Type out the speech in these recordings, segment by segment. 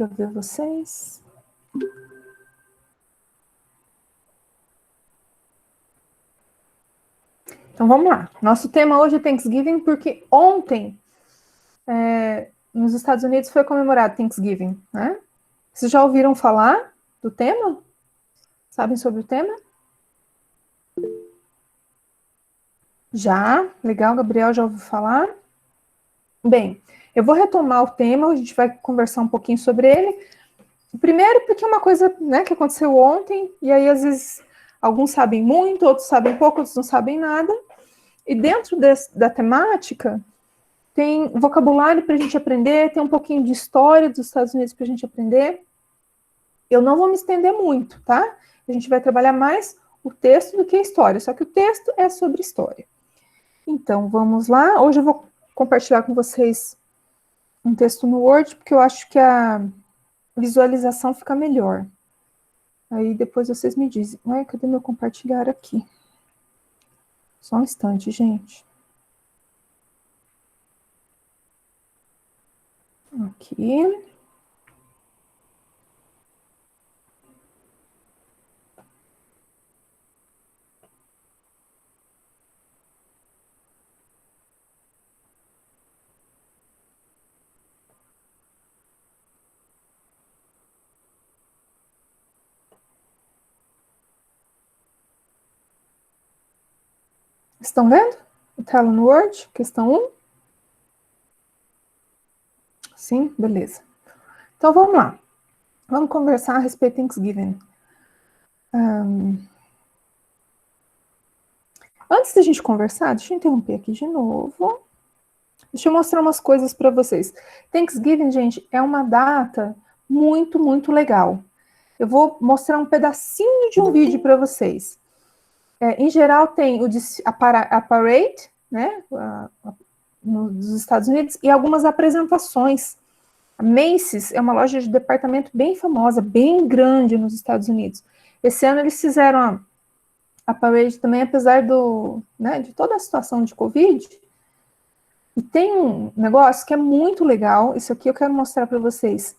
para ver vocês. Então, vamos lá. Nosso tema hoje é Thanksgiving, porque ontem, nos Estados Unidos, foi comemorado Thanksgiving, né? Vocês já ouviram falar do tema? Sabem sobre o tema? Já, legal, Gabriel já ouviu falar? Bem, eu vou retomar o tema, a gente vai conversar um pouquinho sobre ele. Primeiro, porque é uma coisa, né, que aconteceu ontem, e aí às vezes alguns sabem muito, outros sabem pouco, outros não sabem nada. E dentro da temática, tem vocabulário para a gente aprender, tem um pouquinho de história dos Estados Unidos para a gente aprender. Eu não vou me estender muito, tá? A gente vai trabalhar mais o texto do que a história, só que o texto é sobre história. Então, vamos lá. Hoje eu vou compartilhar com vocês um texto no Word, porque eu acho que a visualização fica melhor. Aí depois vocês me dizem. Ué, cadê meu compartilhar aqui? Só um instante, gente. Aqui. Estão vendo? A tela no Word, questão 1. Sim, beleza. Então, vamos lá. Vamos conversar a respeito de Thanksgiving. Antes da gente conversar, deixa eu interromper aqui de novo. Deixa eu mostrar umas coisas para vocês. Thanksgiving, gente, é uma data muito, muito legal. Eu vou mostrar um pedacinho de um vídeo para vocês. Em geral, tem a parade, né, nos Estados Unidos, e algumas apresentações. A Macy's é uma loja de departamento bem famosa, bem grande nos Estados Unidos. Esse ano eles fizeram a parade também, apesar de toda a situação de Covid. E tem um negócio que é muito legal, isso aqui eu quero mostrar para vocês,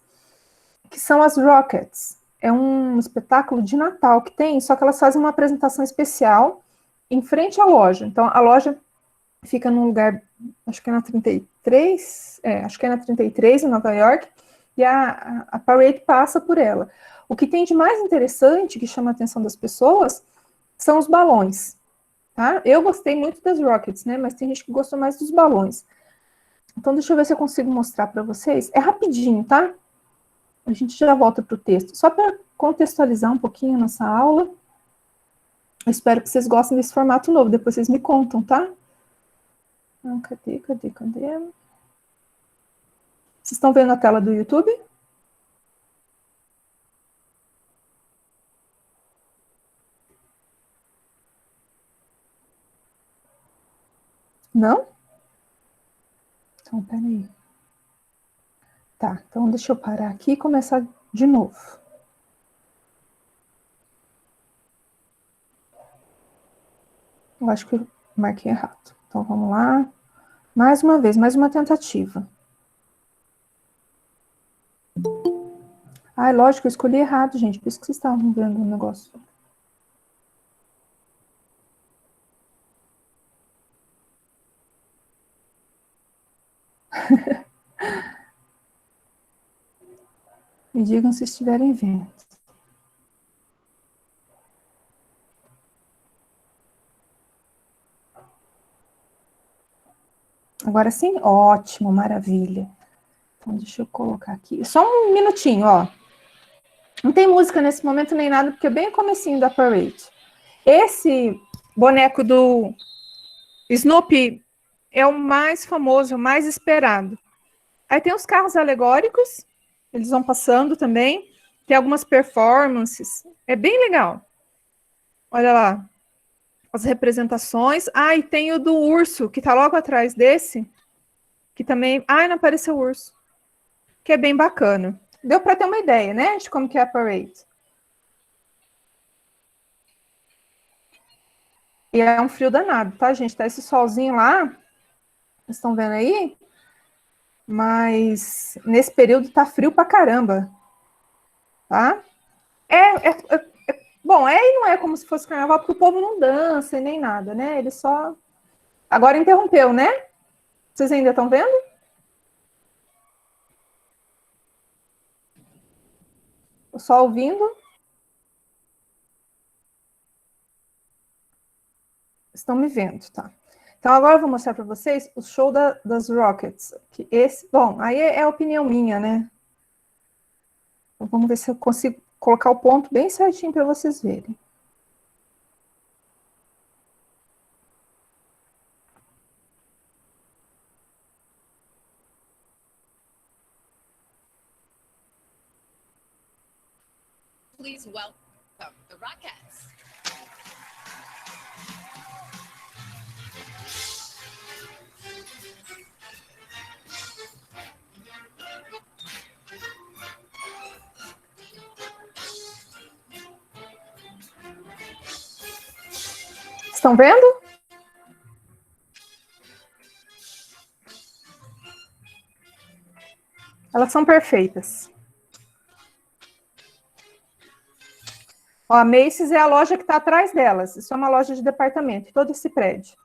que são as Rockets. É um espetáculo de Natal que tem, só que elas fazem uma apresentação especial em frente à loja. Então, a loja fica num lugar, acho que é na 33, acho que é na 33, em Nova York, e a parade passa por ela. O que tem de mais interessante, que chama a atenção das pessoas, são os balões, tá? Eu gostei muito das Rockets, né? Mas tem gente que gostou mais dos balões. Então, deixa eu ver se eu consigo mostrar para vocês. É rapidinho, tá? A gente já volta para o texto. Só para contextualizar um pouquinho a nossa aula. Eu espero que vocês gostem desse formato novo. Depois vocês me contam, tá? Cadê? Vocês estão vendo a tela do YouTube? Não? Então, peraí. Tá, então deixa eu parar aqui e começar de novo. Eu acho que eu marquei errado. Então, vamos lá. Mais uma vez, mais uma tentativa. Lógico, eu escolhi errado, gente. Por isso que vocês estavam vendo o negócio. Me digam se estiverem vendo. Agora sim? Ótimo, maravilha. Então, deixa eu colocar aqui. Só um minutinho, ó. Não tem música nesse momento nem nada, porque é bem o comecinho da parade. Esse boneco do Snoopy é o mais famoso, o mais esperado. Aí tem os carros alegóricos, eles vão passando também. Tem algumas performances. É bem legal. Olha lá. As representações. E tem o do urso, que tá logo atrás desse. Que também... não apareceu o urso. Que é bem bacana. Deu para ter uma ideia, né? De como que é a parade. E é um frio danado, tá, gente? Tá esse solzinho lá. Vocês estão vendo aí? Mas nesse período tá frio pra caramba, tá? Bom, e não é como se fosse carnaval, porque o povo não dança e nem nada, né? Ele só... Agora interrompeu, né? Vocês ainda estão vendo? Só ouvindo? Estão me vendo, tá? Então agora eu vou mostrar para vocês o show das Rockets. Que esse, bom, aí é opinião minha, né? Então, vamos ver se eu consigo colocar o ponto bem certinho para vocês verem. Please welcome the Rockettes. Estão vendo? Elas são perfeitas. Ó, a Macy's é a loja que está atrás delas. Isso é uma loja de departamento, todo esse prédio.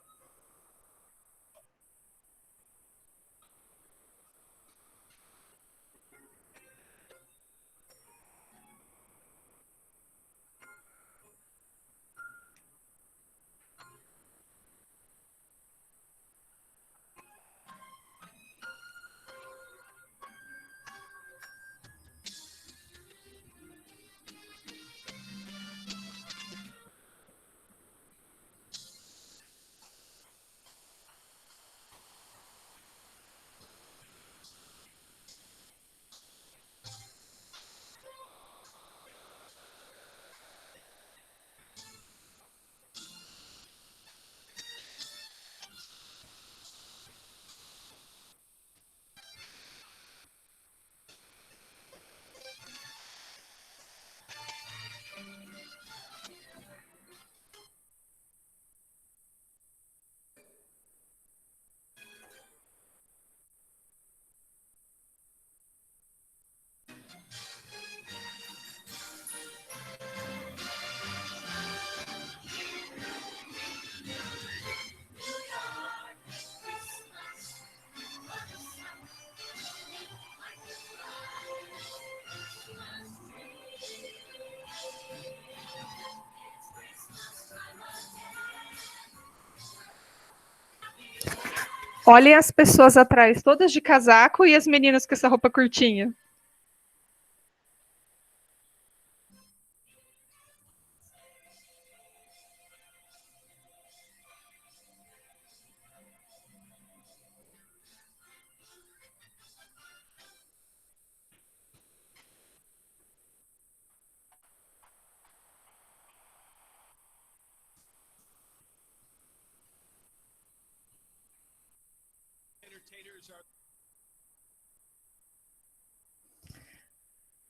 Olhem as pessoas atrás, todas de casaco, e as meninas com essa roupa curtinha.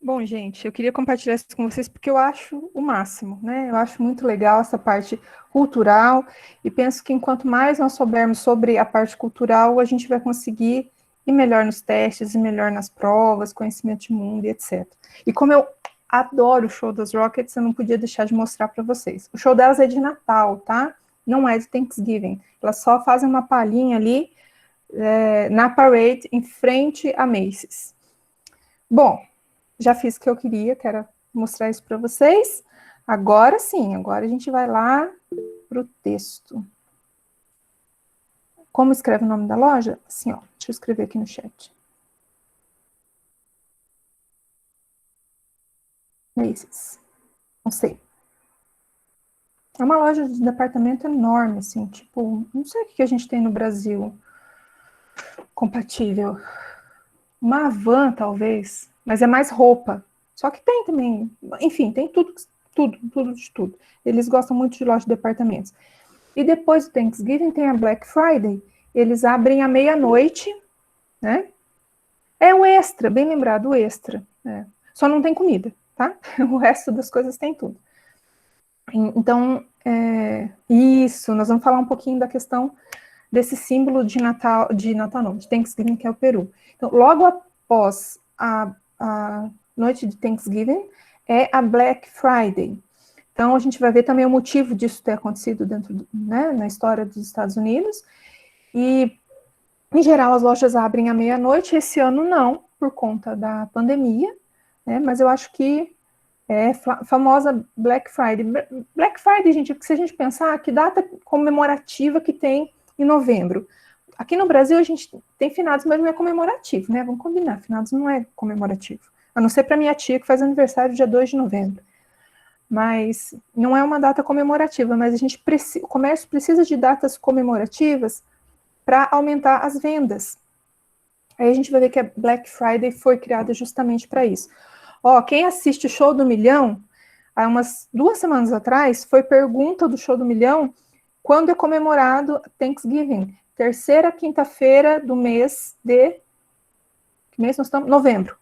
Bom, gente, eu queria compartilhar isso com vocês porque eu acho o máximo, né? Eu acho muito legal essa parte cultural e penso que enquanto mais nós soubermos sobre a parte cultural, a gente vai conseguir ir melhor nos testes, ir melhor nas provas, conhecimento de mundo e etc. E como eu adoro o show das Rockets, eu não podia deixar de mostrar para vocês. O show delas é de Natal, tá? Não é de Thanksgiving. Elas só fazem uma palhinha ali na parade, em frente a Macy's. Bom, já fiz o que eu queria, quero mostrar isso para vocês. Agora sim, agora a gente vai lá para o texto. Como escreve o nome da loja? Assim, ó, deixa eu escrever aqui no chat. Macy's. Não sei. É uma loja de departamento enorme, assim, tipo, não sei o que a gente tem no Brasil compatível. Uma van, talvez, mas é mais roupa. Só que tem também, enfim, tem tudo de tudo. Eles gostam muito de loja de departamentos. E depois do Thanksgiving tem a Black Friday. Eles abrem à meia-noite, né? É o extra, bem lembrado, o extra. Só não tem comida, tá? O resto das coisas tem tudo. Então, isso, nós vamos falar um pouquinho da questão desse símbolo de Natal não, de Thanksgiving, que é o peru. Então, logo após a noite de Thanksgiving, é a Black Friday. Então, a gente vai ver também o motivo disso ter acontecido dentro, né, na história dos Estados Unidos. E, em geral, as lojas abrem à meia-noite. Esse ano não, por conta da pandemia, né, mas eu acho que é famosa Black Friday. Black Friday, gente, se a gente pensar, que data comemorativa que tem em novembro? Aqui no Brasil, a gente tem finados, mas não é comemorativo, né? Vamos combinar, finados não é comemorativo. A não ser para minha tia, que faz aniversário dia 2 de novembro. Mas não é uma data comemorativa, mas o comércio precisa de datas comemorativas para aumentar as vendas. Aí a gente vai ver que a Black Friday foi criada justamente para isso. Ó, quem assiste o Show do Milhão, há umas 2 semanas atrás, foi pergunta do Show do Milhão quando é comemorado Thanksgiving. Terceira quinta-feira do mês de... Que mês nós estamos? Novembro.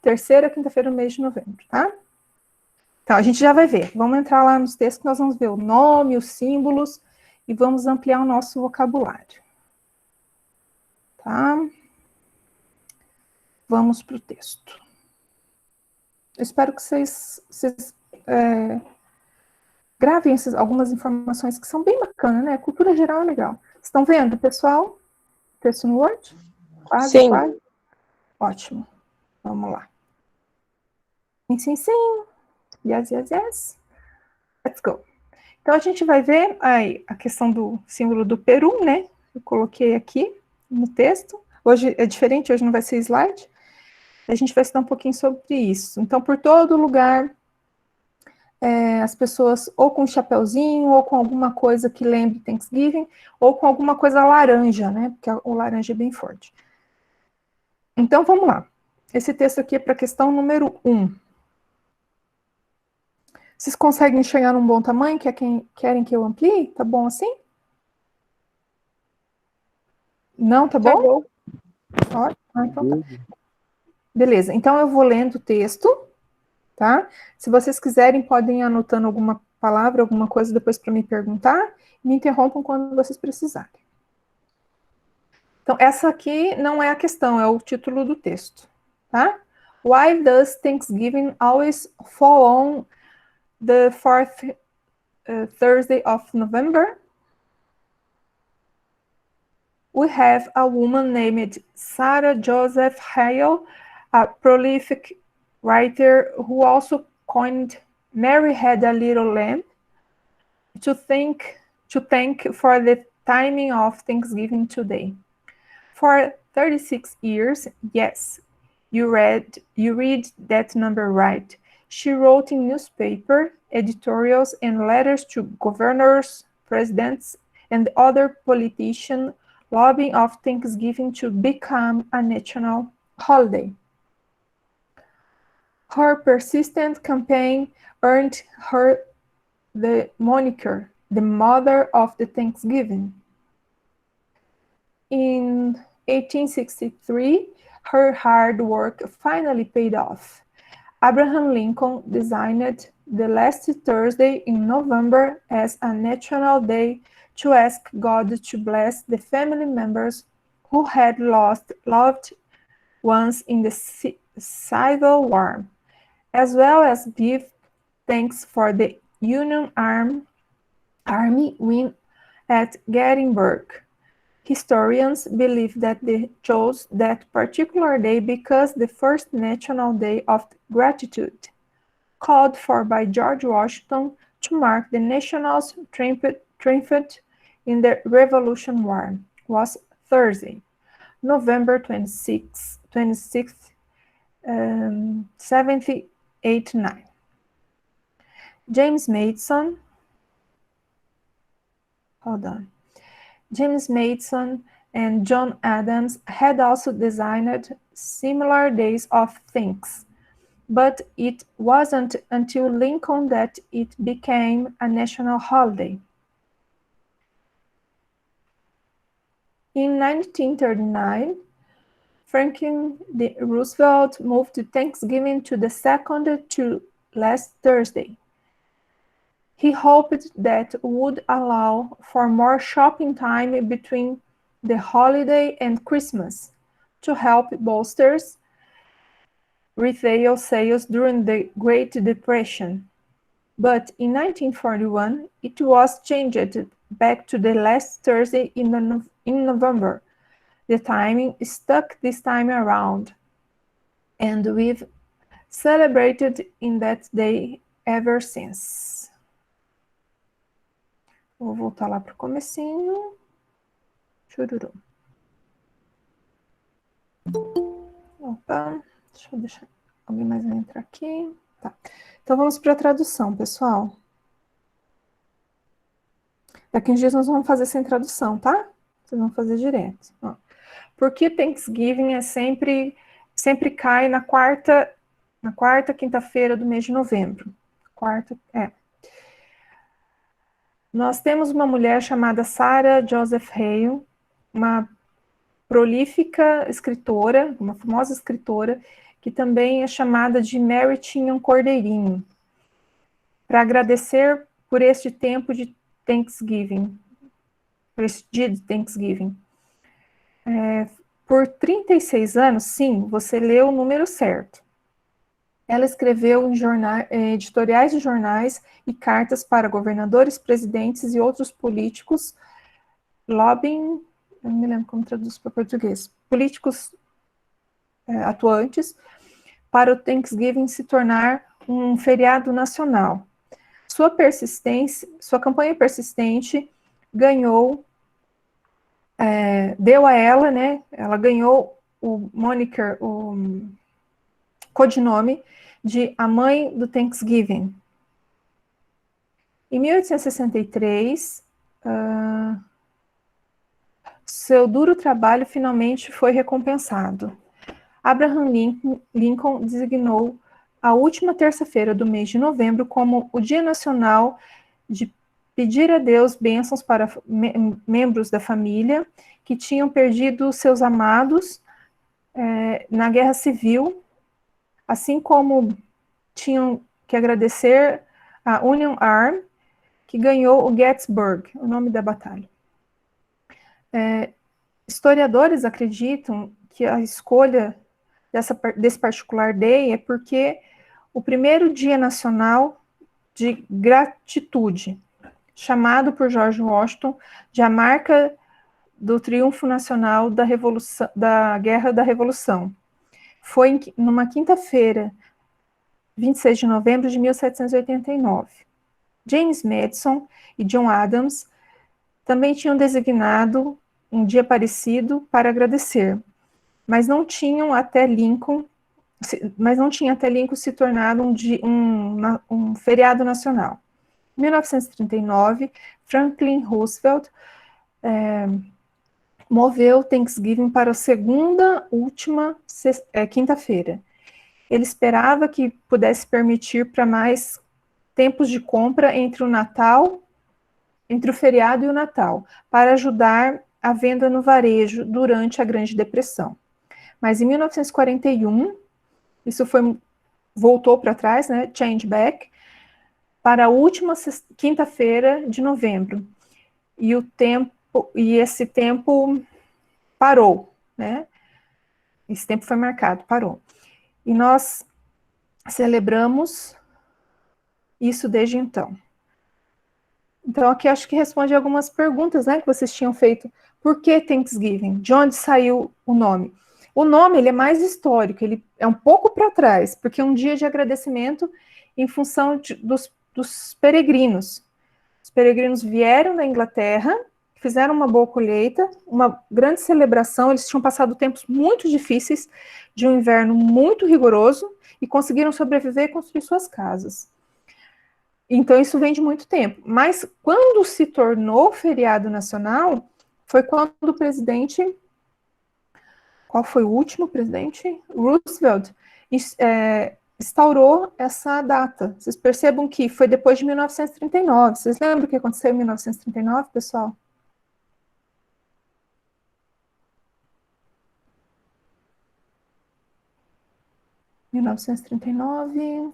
Terceira quinta-feira do mês de novembro, tá? Então, a gente já vai ver. Vamos entrar lá nos textos, nós vamos ver o nome, os símbolos, e vamos ampliar o nosso vocabulário. Tá? Vamos para o texto. Eu espero que vocês gravem algumas informações que são bem bacanas, né? Cultura geral é legal. Estão vendo, pessoal? Texto no Word? Quase, Sim. quase. Ótimo. Vamos lá. Sim, sim. Yes, yes, yes. Let's go. Então, a gente vai ver aí a questão do símbolo do Peru, né? Eu coloquei aqui no texto. Hoje é diferente, hoje não vai ser slide. A gente vai estudar um pouquinho sobre isso. Então, por todo lugar, as pessoas ou com um chapeuzinho, ou com alguma coisa que lembre Thanksgiving, ou com alguma coisa laranja, né? Porque o laranja é bem forte. Então, vamos lá. Esse texto aqui é para a questão número 1. Vocês conseguem enxergar num bom tamanho? Querem que eu amplie? Tá bom assim? Não, tá bom? Tá bom. Ótimo. Então tá. Beleza, então eu vou lendo o texto, tá? Se vocês quiserem, podem ir anotando alguma palavra, alguma coisa depois para me perguntar. Me interrompam quando vocês precisarem. Então, essa aqui não é a questão, é o título do texto, tá? Why does Thanksgiving always fall on the fourth Thursday of November? We have a woman named Sarah Joseph Hale, a prolific writer who also coined Mary Had a Little Lamb, to thank for the timing of Thanksgiving today. For 36 years, yes, you read that number right. She wrote in newspaper editorials and letters to governors, presidents, and other politicians lobbying of Thanksgiving to become a national holiday. Her persistent campaign earned her the moniker, the Mother of the Thanksgiving. In 1863, her hard work finally paid off. Abraham Lincoln designed the last Thursday in November as a national day to ask God to bless the family members who had lost loved ones in the Civil War, as well as give thanks for the Union Army win at Gettysburg. Historians believe that they chose that particular day because the first National Day of Gratitude, called for by George Washington to mark the nation's triumph in the Revolutionary War, was Thursday, November 26th, 1789. James Madison and John Adams had also designed similar days of thanks, but it wasn't until Lincoln that it became a national holiday. In 1939, Franklin D. Roosevelt moved Thanksgiving to the second to last Thursday. He hoped that would allow for more shopping time between the holiday and Christmas, to help bolster retail sales during the Great Depression. But in 1941, it was changed back to the last Thursday in November. The timing stuck this time around, and we've celebrated in that day ever since. Vou voltar lá para o comecinho. Chururu. Opa, deixa eu deixar alguém mais entrar aqui. Tá. Então vamos para a tradução, pessoal. Daqui uns dias nós vamos fazer sem tradução, tá? Vocês vão fazer direto. Ó. Porque Thanksgiving sempre cai na quarta quinta-feira do mês de novembro. Nós temos uma mulher chamada Sarah Joseph Hale, uma prolífica escritora, uma famosa escritora, que também é chamada de Mary tinha um cordeirinho, para agradecer por este tempo de Thanksgiving, por este dia de Thanksgiving. Por 36 anos, sim, você leu o número certo. Ela escreveu em editoriais de jornais e cartas para governadores, presidentes e outros políticos, lobbying, eu não me lembro como traduz para português, políticos atuantes, para o Thanksgiving se tornar um feriado nacional. Sua campanha persistente ganhou, deu a ela, né? Ela ganhou o moniker, o codinome de a mãe do Thanksgiving. Em 1863, seu duro trabalho finalmente foi recompensado. Abraham Lincoln designou a última terça-feira do mês de novembro como o Dia Nacional de pedir a Deus bênçãos para membros da família que tinham perdido seus amados na Guerra Civil, assim como tinham que agradecer a Union Army, que ganhou o Gettysburg, o nome da batalha. Historiadores acreditam que a escolha desse particular day é porque o primeiro dia nacional de gratitude, chamado por George Washington de a marca do triunfo nacional da Guerra da Revolução, foi numa quinta-feira, 26 de novembro de 1789. James Madison e John Adams também tinham designado um dia parecido para agradecer, mas não tinha até Lincoln se tornado um feriado nacional. Em 1939, Franklin Roosevelt moveu Thanksgiving para a última quinta-feira. Ele esperava que pudesse permitir para mais tempos de compra entre o feriado e o Natal, para ajudar a venda no varejo durante a Grande Depressão. Mas em 1941, isso voltou para trás, né, change back, para a última quinta-feira de novembro. E esse tempo parou, né? Esse tempo foi marcado, parou. E nós celebramos isso desde então. Então, aqui acho que responde algumas perguntas, né, que vocês tinham feito. Por que Thanksgiving? De onde saiu o nome? O nome, ele é mais histórico, ele é um pouco para trás, porque é um dia de agradecimento em função dos peregrinos. Os peregrinos vieram da Inglaterra, fizeram uma boa colheita, uma grande celebração, eles tinham passado tempos muito difíceis, de um inverno muito rigoroso, e conseguiram sobreviver e construir suas casas. Então, isso vem de muito tempo. Mas, quando se tornou feriado nacional, foi quando o presidente... Qual foi o último presidente? Roosevelt instaurou essa data. Vocês percebam que foi depois de 1939. Vocês lembram o que aconteceu em 1939, pessoal? Em 1939...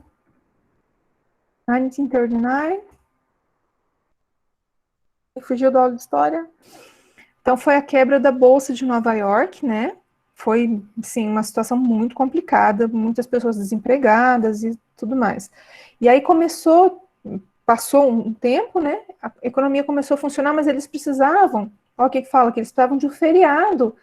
1939, fugiu da aula de história. Então, foi a quebra da Bolsa de Nova York, né? Foi, sim, uma situação muito complicada, muitas pessoas desempregadas e tudo mais. E aí passou um tempo, né? A economia começou a funcionar, mas eles precisavam, olha o que fala, que eles precisavam de um feriado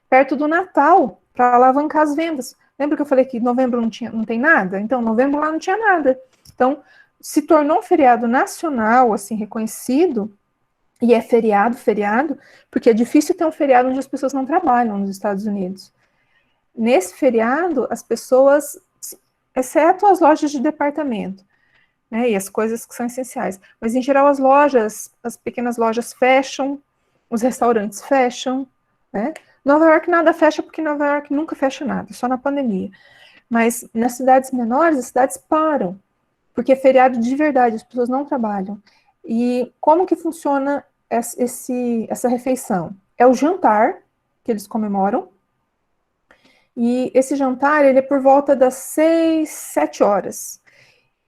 perto do Natal para alavancar as vendas. Lembra que eu falei que novembro não tem nada? Então, novembro lá não tinha nada. Então, se tornou um feriado nacional, assim, reconhecido, e é feriado, porque é difícil ter um feriado onde as pessoas não trabalham nos Estados Unidos. Nesse feriado, as pessoas, exceto as lojas de departamento, né, e as coisas que são essenciais, mas em geral as pequenas lojas fecham, os restaurantes fecham, né? Nova York nada fecha, porque Nova York nunca fecha nada, só na pandemia. Mas nas cidades menores, as cidades param, porque é feriado de verdade, as pessoas não trabalham. E como que funciona essa refeição? É o jantar que eles comemoram, e esse jantar, ele é por volta das 6, 7 horas.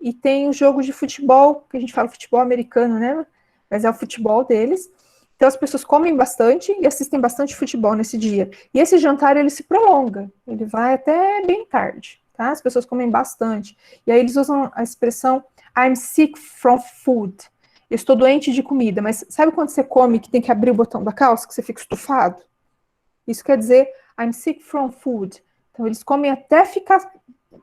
E tem o jogo de futebol, que a gente fala futebol americano, né? Mas é o futebol deles. Então as pessoas comem bastante e assistem bastante futebol nesse dia. E esse jantar, ele se prolonga, ele vai até bem tarde, tá? As pessoas comem bastante. E aí eles usam a expressão I'm sick from food. Eu estou doente de comida, mas sabe quando você come que tem que abrir o botão da calça, que você fica estufado? Isso quer dizer I'm sick from food. Então eles comem até ficar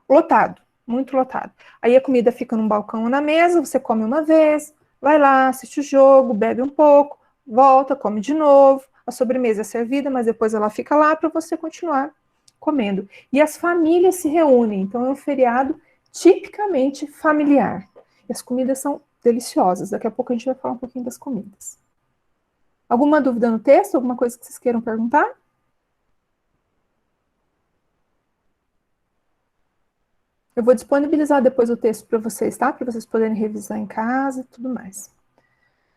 lotado, muito lotado. Aí a comida fica num balcão ou na mesa, você come uma vez, vai lá, assiste o jogo, bebe um pouco, volta, come de novo. A sobremesa é servida, mas depois ela fica lá para você continuar comendo. E as famílias se reúnem, então é um feriado tipicamente familiar. E as comidas são deliciosas. Daqui a pouco a gente vai falar um pouquinho das comidas. Alguma dúvida no texto? Alguma coisa que vocês queiram perguntar? Eu vou disponibilizar depois o texto para vocês, tá? Para vocês poderem revisar em casa e tudo mais.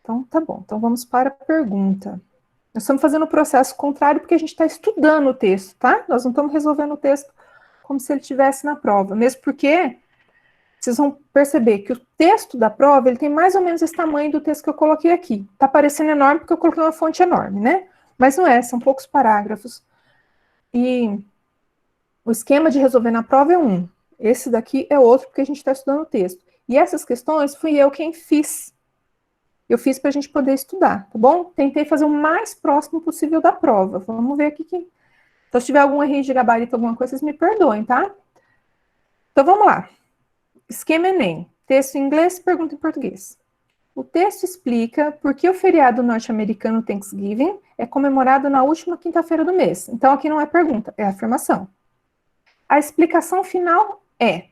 Então, tá bom. Então, vamos para a pergunta. Nós estamos fazendo o processo contrário porque a gente está estudando o texto, tá? Nós não estamos resolvendo o texto como se ele estivesse na prova. Mesmo porque vocês vão perceber que o texto da prova, ele tem mais ou menos esse tamanho do texto que eu coloquei aqui. Tá parecendo enorme porque eu coloquei uma fonte enorme, né? Mas não é, são poucos parágrafos. E o esquema de resolver na prova é um. Esse daqui é outro, porque a gente está estudando o texto. E essas questões fui eu quem fiz. Eu fiz para a gente poder estudar, tá bom? Tentei fazer o mais próximo possível da prova. Vamos ver aqui que... Então, se tiver algum erro de gabarito, alguma coisa, vocês me perdoem, tá? Então, vamos lá. Esquema Enem. Texto em inglês, pergunta em português. O texto explica por que o feriado norte-americano Thanksgiving é comemorado na última quinta-feira do mês. Então, aqui não é pergunta, é afirmação. A explicação final é: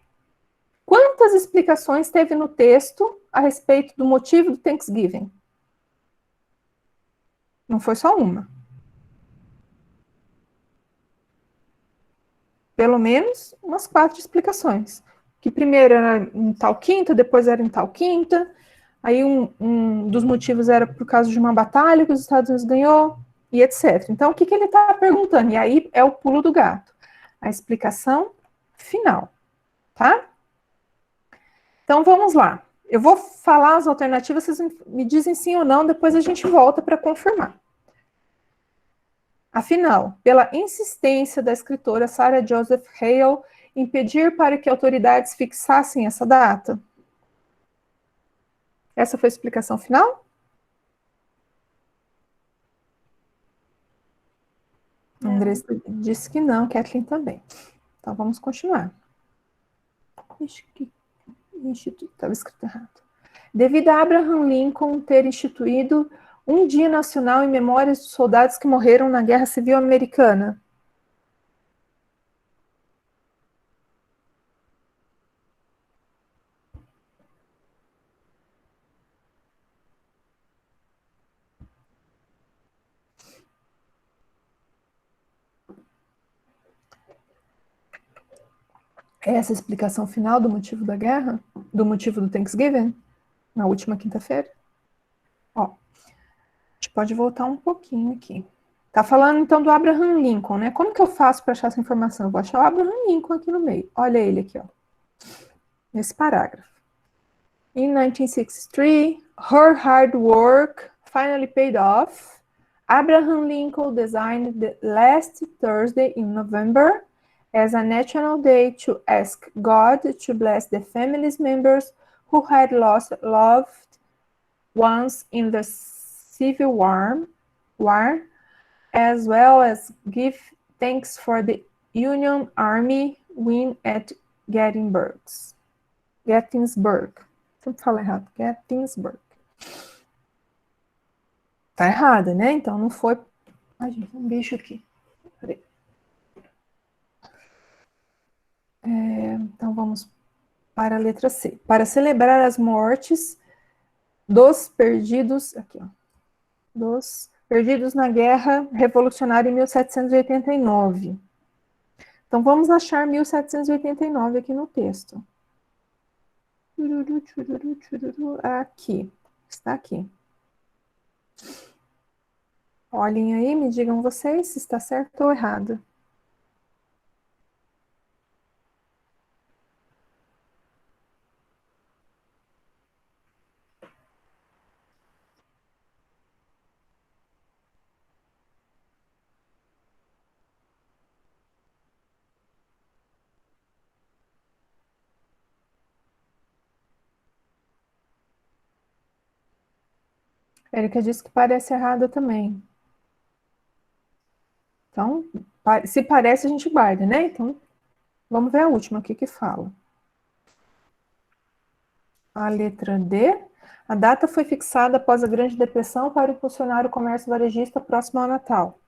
quantas explicações teve no texto a respeito do motivo do Thanksgiving? Não foi só uma. Pelo menos umas 4 explicações. Que primeiro era em tal quinta, depois era em tal quinta. Aí um dos motivos era por causa de uma batalha que os Estados Unidos ganhou, e etc. Então, o que ele está perguntando? E aí é o pulo do gato. A explicação final, tá? Então, vamos lá. Eu vou falar as alternativas, vocês me dizem sim ou não, depois a gente volta para confirmar. Afinal, pela insistência da escritora Sarah Joseph Hale em pedir para que autoridades fixassem essa data? Essa foi a explicação final? Andressa disse que não, Kathleen também. Então, vamos continuar. Estava escrito errado. Devido a Abraham Lincoln ter instituído um dia nacional em memória dos soldados que morreram na Guerra Civil Americana. Essa é a explicação final do motivo da guerra? Do motivo do Thanksgiving? Na última quinta-feira? Ó, a gente pode voltar um pouquinho aqui. Tá falando então do Abraham Lincoln, né? Como que eu faço para achar essa informação? Eu vou achar o Abraham Lincoln aqui no meio. Olha ele aqui, ó. Nesse parágrafo. In 1963, her hard work finally paid off Abraham Lincoln designed the last Thursday in November as a national day to ask God to bless the family's members who had lost loved ones in the Civil War, as well as give thanks for the Union Army win at Gettysburg. Sempre falo errado. Gettysburg. Tá errada, né? Então não foi. Ai, gente, um bicho aqui. Peraí. Então vamos para a letra C. Para celebrar as mortes dos perdidos. Aqui, ó. Dos perdidos na Guerra Revolucionária em 1789. Então vamos achar 1789 aqui no texto. Aqui. Está aqui. Olhem aí, me digam vocês se está certo ou errado. Érica disse que parece errado também. Então, se parece, a gente guarda, né? Então, vamos ver a última, o que que fala. A letra D. A data foi fixada após a Grande Depressão para impulsionar o comércio varejista próximo ao Natal.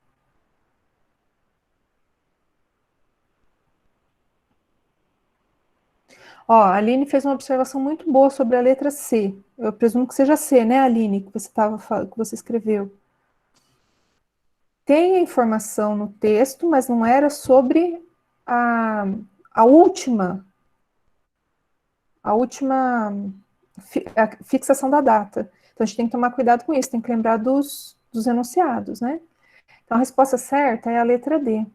Ó, a Aline fez uma observação muito boa sobre a letra C. Eu presumo que seja C, né, Aline, que você escreveu. Tem a informação no texto, mas não era sobre a última fixação da data. Então, a gente tem que tomar cuidado com isso, tem que lembrar dos enunciados, né? Então, a resposta certa é a letra D.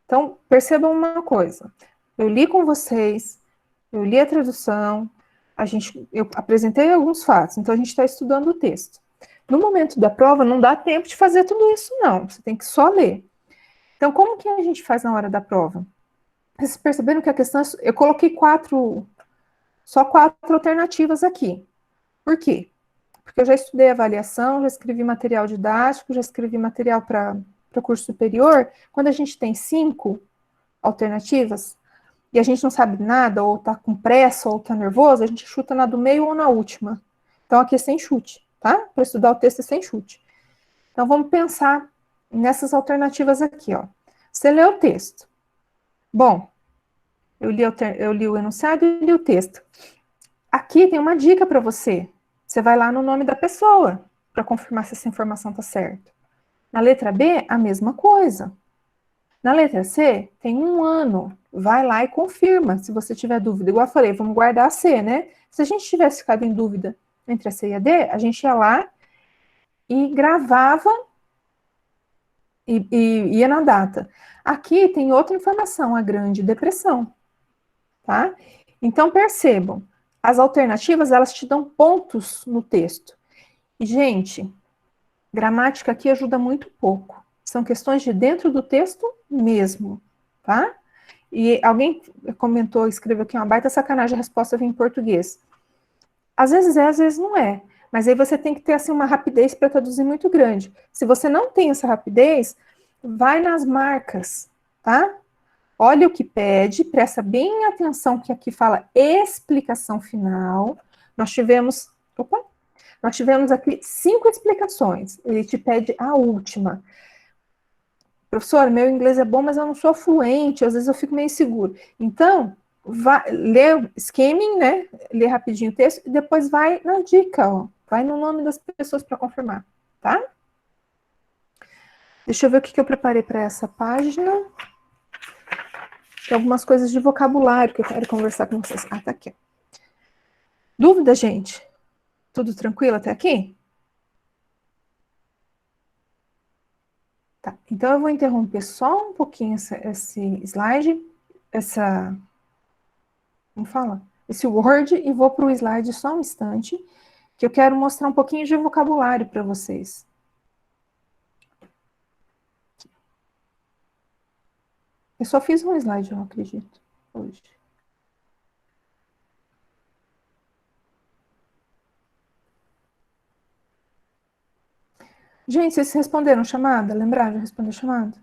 Então, percebam uma coisa. Eu li com vocês, eu li a tradução, eu apresentei alguns fatos, então a gente está estudando o texto. No momento da prova, não dá tempo de fazer tudo isso, não. Você tem que só ler. Então, como que a gente faz na hora da prova? Vocês perceberam que a questão... Eu coloquei só quatro alternativas aqui. Por quê? Porque eu já estudei avaliação, já escrevi material didático, já escrevi material para curso superior. Quando a gente tem 5 alternativas e a gente não sabe nada, ou está com pressa, ou está nervoso, a gente chuta na do meio ou na última. Então, aqui é sem chute, tá? Para estudar o texto é sem chute. Então, vamos pensar nessas alternativas aqui, ó. Você lê o texto. Bom, eu li o enunciado e li o texto. Aqui tem uma dica para você. Você vai lá no nome da pessoa para confirmar se essa informação está certa. Na letra B, a mesma coisa. Na letra C, tem 1 ano. Vai lá e confirma, se você tiver dúvida. Igual eu falei, vamos guardar a C, né? Se a gente tivesse ficado em dúvida entre a C e a D, a gente ia lá e gravava e ia na data. Aqui tem outra informação, a Grande Depressão, tá? Então, percebam, as alternativas, elas te dão pontos no texto. E, gente, gramática aqui ajuda muito pouco. São questões de dentro do texto mesmo, tá? E alguém comentou, escreveu aqui uma baita sacanagem, a resposta vem em português. Às vezes é, às vezes não é. Mas aí você tem que ter assim, uma rapidez para traduzir muito grande. Se você não tem essa rapidez, vai nas marcas, tá? Olha o que pede, presta bem atenção que aqui fala explicação final. Nós tivemos aqui 5 explicações. Ele te pede a última. Professor, meu inglês é bom, mas eu não sou fluente, às vezes eu fico meio inseguro. Então, lê skimming, né? Lê rapidinho o texto e depois vai na dica, ó. Vai no nome das pessoas para confirmar, tá? Deixa eu ver o que eu preparei para essa página. Tem algumas coisas de vocabulário que eu quero conversar com vocês. Ah, tá aqui. Dúvida, gente? Tudo tranquilo até aqui? Tá, então eu vou interromper só um pouquinho esse slide, como fala? Esse Word, e vou para o slide só um instante. que eu quero mostrar um pouquinho de vocabulário para vocês. Eu só fiz um slide, eu não acredito, hoje. Gente, vocês responderam chamada? Lembraram de responder chamada?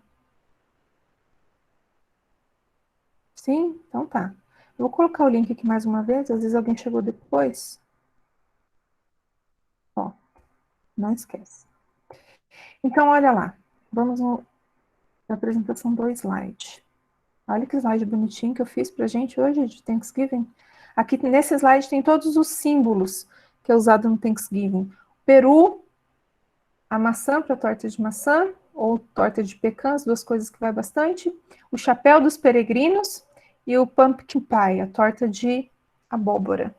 Sim? Então tá. Eu vou colocar o link aqui mais uma vez, às vezes alguém chegou depois. Ó, não esquece. Então, olha lá. Vamos na apresentação do slide. Olha que slide bonitinho que eu fiz pra gente hoje de Thanksgiving. Aqui nesse slide tem todos os símbolos que é usado no Thanksgiving. Peru, a maçã para torta de maçã, ou torta de pecan, as duas coisas que vai bastante. O chapéu dos peregrinos e o pumpkin pie, a torta de abóbora.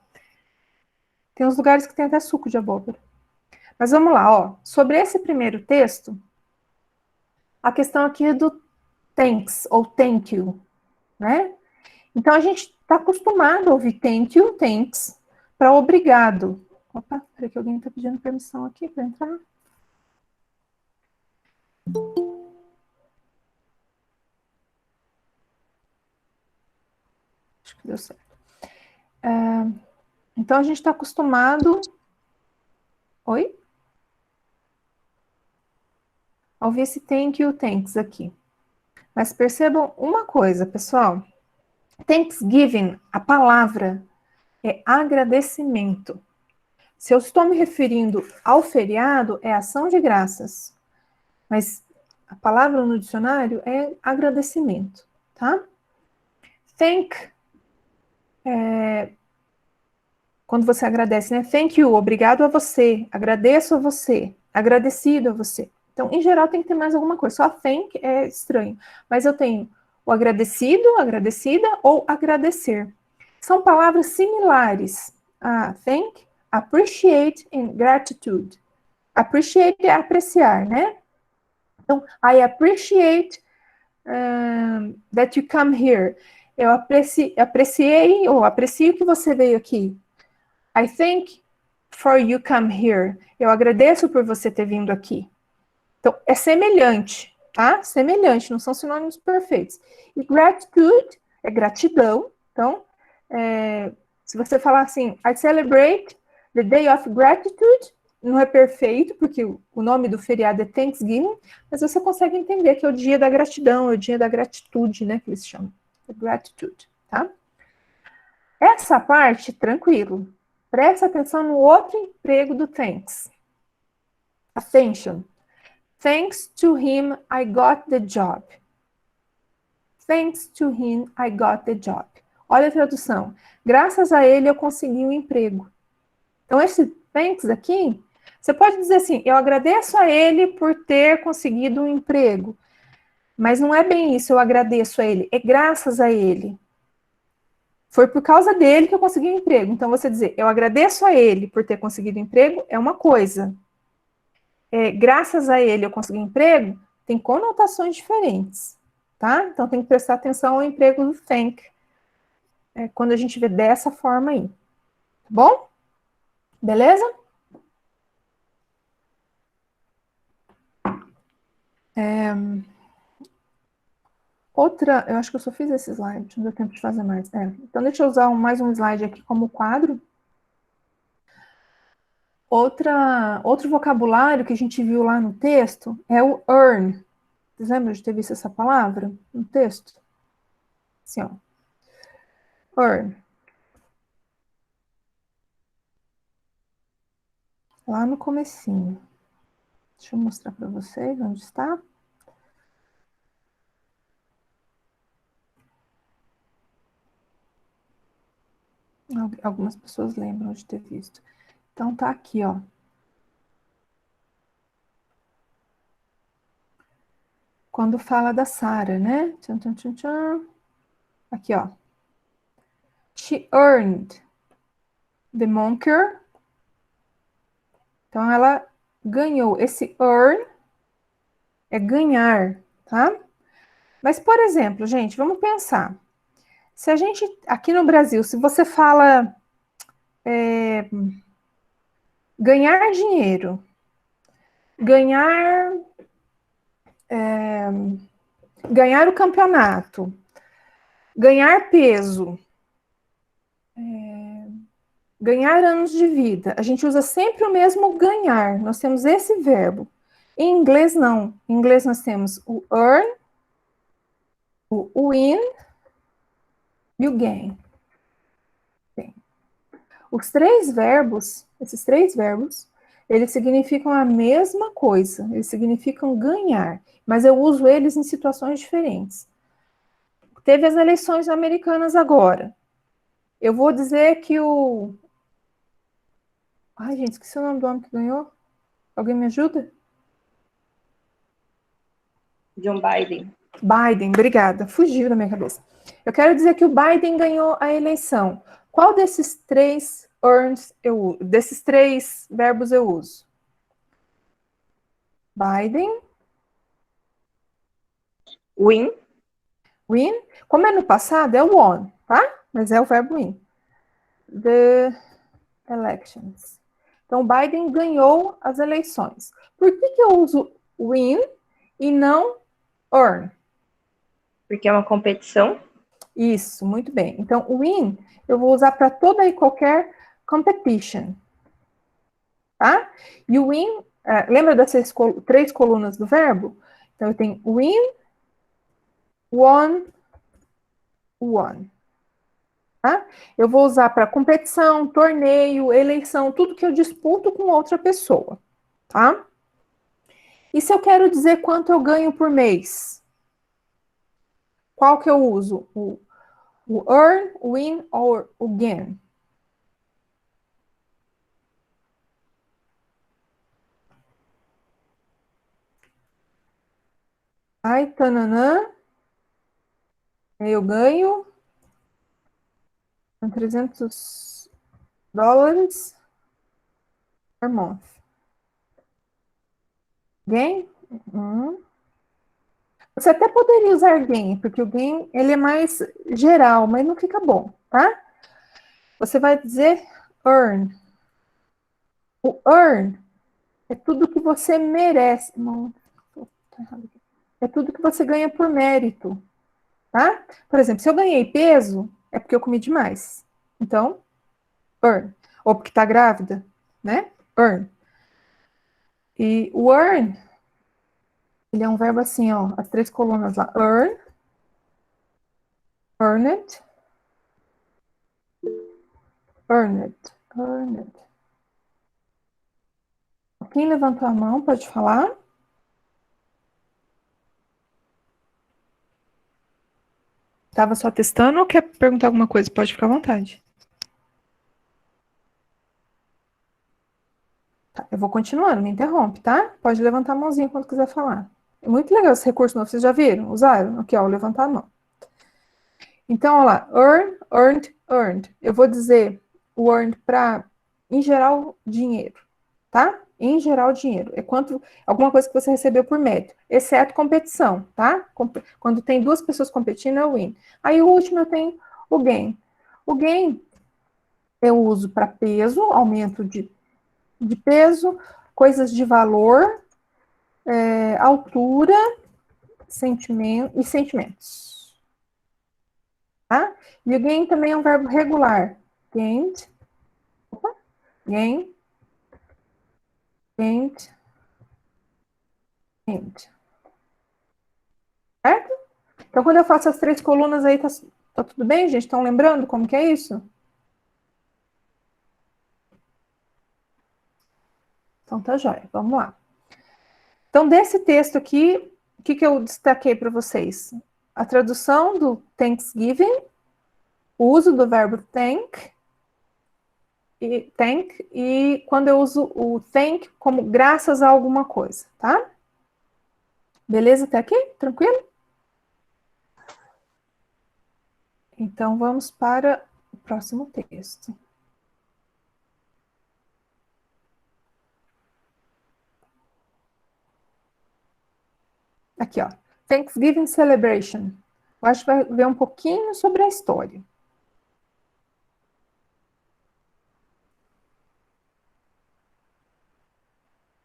Tem uns lugares que tem até suco de abóbora. Mas vamos lá, ó. Sobre esse primeiro texto, a questão aqui é do thanks, ou thank you, né? Então, a gente está acostumado a ouvir thank you, thanks, para obrigado. Opa, peraí que alguém está pedindo permissão aqui para entrar. Acho que deu certo. Então, a gente está acostumado... Oi? A ouvir esse thank you, thanks aqui. Mas percebam uma coisa, pessoal. Thanksgiving, a palavra é agradecimento. Se eu estou me referindo ao feriado, é ação de graças. Mas a palavra no dicionário é agradecimento, tá? Thank, quando você agradece, né? Thank you, obrigado a você, agradeço a você, agradecido a você. Então, em geral, tem que ter mais alguma coisa. Só thank é estranho. Mas eu tenho o agradecido, agradecida ou agradecer. São palavras similares a thank, appreciate e gratitude. Appreciate é apreciar, né? Então, I appreciate that you come here. Eu apreciei ou aprecio que você veio aqui. I thank for you come here. Eu agradeço por você ter vindo aqui. Então, é semelhante, tá? Semelhante, não são sinônimos perfeitos. E gratitude é gratidão. Então, se você falar assim, I celebrate the day of gratitude, não é perfeito, porque o nome do feriado é Thanksgiving, mas você consegue entender que é o dia da gratidão, é o dia da gratitude, né, que eles chamam. Gratitude, tá? Essa parte, tranquilo. Presta atenção no outro emprego do thanks. Attention. Thanks to him, I got the job. Thanks to him, I got the job. Olha a tradução. Graças a ele, eu consegui um emprego. Então, esse thanks aqui, você pode dizer assim, eu agradeço a ele por ter conseguido um emprego. Mas não é bem isso, eu agradeço a ele. É graças a ele. Foi por causa dele que eu consegui um emprego. Então, você dizer, eu agradeço a ele por ter conseguido um emprego, é uma coisa. Graças a ele eu consegui um emprego, tem conotações diferentes, tá? Então, tem que prestar atenção ao emprego do thank, quando a gente vê dessa forma aí. Tá bom? Beleza? Outra, eu acho que eu só fiz esse slide, não deu tempo de fazer mais. Então, deixa eu usar mais um slide aqui como quadro. Outro vocabulário que a gente viu lá no texto é o earn. Vocês lembram de ter visto essa palavra no texto? Assim, ó. Earn. Lá no comecinho. Deixa eu mostrar para vocês onde está. Algumas pessoas lembram de ter visto. Então, tá aqui, ó. Quando fala da Sarah, né? Tchan, tchan, tchan, tchan. Aqui, ó. She earned the monker. Então, ela ganhou. Esse earn é ganhar, tá? Mas, por exemplo, gente, vamos pensar. Se a gente, aqui no Brasil, se você fala Ganhar dinheiro. Ganhar o campeonato. Ganhar peso. Ganhar anos de vida. A gente usa sempre o mesmo ganhar. Nós temos esse verbo. Em inglês, não. Em inglês, nós temos o earn, o win e o gain. Os três verbos, esses três verbos, eles significam a mesma coisa. Eles significam ganhar. Mas eu uso eles em situações diferentes. Teve as eleições americanas agora. Eu vou dizer que o... Ai, gente, esqueci o nome do homem que ganhou. Alguém me ajuda? John Biden. Biden, obrigada. Fugiu da minha cabeça. Eu quero dizer que o Biden ganhou a eleição. Qual desses três desses três verbos eu uso? Biden. Win. Win. Como é no passado, é o won, tá? Mas é o verbo win. The elections. Então, Biden ganhou as eleições. Por que eu uso win e não earn? Porque é uma competição. Isso, muito bem. Então, win eu vou usar para toda e qualquer competition. Tá? E o win, lembra dessas três colunas do verbo? Então, eu tenho win, won, won. Tá? Eu vou usar para competição, torneio, eleição, tudo que eu disputo com outra pessoa. Tá? E se eu quero dizer quanto eu ganho por mês? Qual que eu uso? O earn, win ou o gain? Ai, tananã. Eu ganho $300 per month. Gain? Você até poderia usar gain, porque o gain ele é mais geral, mas não fica bom, tá? Você vai dizer earn. O earn é tudo que você merece. Não, tá errado aqui. É tudo que você ganha por mérito, tá? Por exemplo, se eu ganhei peso, é porque eu comi demais. Então, earn. Ou porque tá grávida, né? Earn. E o earn, ele é um verbo assim, ó, as três colunas lá. Earn, earned, earned, earned. Quem levantou a mão pode falar? Estava só testando ou quer perguntar alguma coisa? Pode ficar à vontade. Tá, eu vou continuando, me interrompe, tá? Pode levantar a mãozinha quando quiser falar. É muito legal esse recurso novo, vocês já viram? Usaram? Aqui, ó, levantar a mão. Então, olha lá, earn, earned, earned. Eu vou dizer o earned para, em geral, dinheiro, tá? Em geral, dinheiro. É quanto, alguma coisa que você recebeu por mérito, exceto competição, tá? Quando tem duas pessoas competindo, é o win. Aí, o último, eu tenho o gain. O gain eu uso para peso, aumento de peso, coisas de valor, altura, sentimento e sentimentos. Tá? E o gain também é um verbo regular. Gained, gain, gained, gained. Certo? Então, quando eu faço as três colunas aí, tá tudo bem, gente? Estão lembrando como que é isso? Então, tá jóia. Vamos lá. Então, desse texto aqui, o que eu destaquei para vocês? A tradução do Thanksgiving, o uso do verbo thank, e quando eu uso o thank como graças a alguma coisa, tá? Beleza até aqui? Tranquilo? Então, vamos para o próximo texto. Aqui, ó. Thanksgiving Celebration. Eu acho que vai ver um pouquinho sobre a história.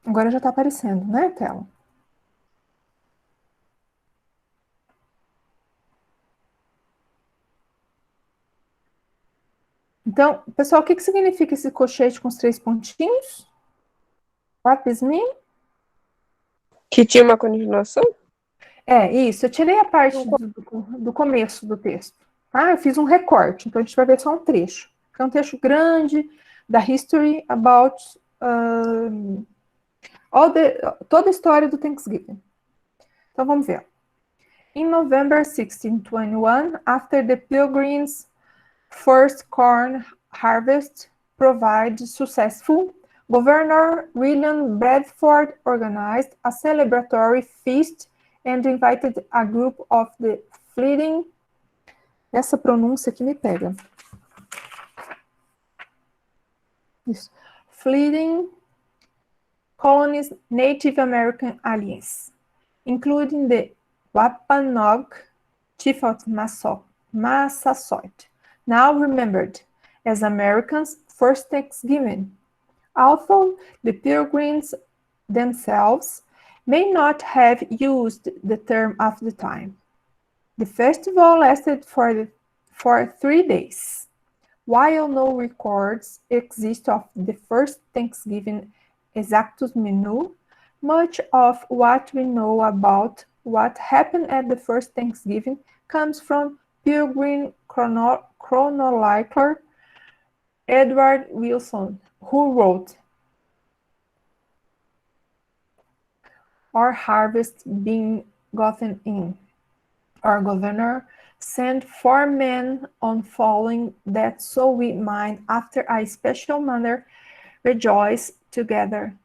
Agora já está aparecendo, né, tela? Então, pessoal, o que significa esse colchete com os 3 pontinhos? What does mean? Que tinha uma continuação? É, isso. Eu tirei a parte do começo do texto. Tá? Eu fiz um recorte, então a gente vai ver só um trecho. É um trecho grande da history about toda a história do Thanksgiving. Então vamos ver. In November 1621, after the Pilgrims' first corn harvest proved successful, Governor William Bradford organized a celebratory feast and invited a group of the fleeting. Essa pronúncia que me pega. Isso. Fleeting colonies Native American aliens, including the Wampanoag, chief of Massasoit, now remembered as Americans' first Thanksgiving. Although the Pilgrims themselves may not have used the term at the time. The festival lasted for 3 days. While no records exist of the first Thanksgiving exactus menu, much of what we know about what happened at the first Thanksgiving comes from Pilgrim chronicler Edward Wilson, who wrote, "Our harvest being gotten in, our governor sent 4 men on following, that so we might after a special manner rejoice together.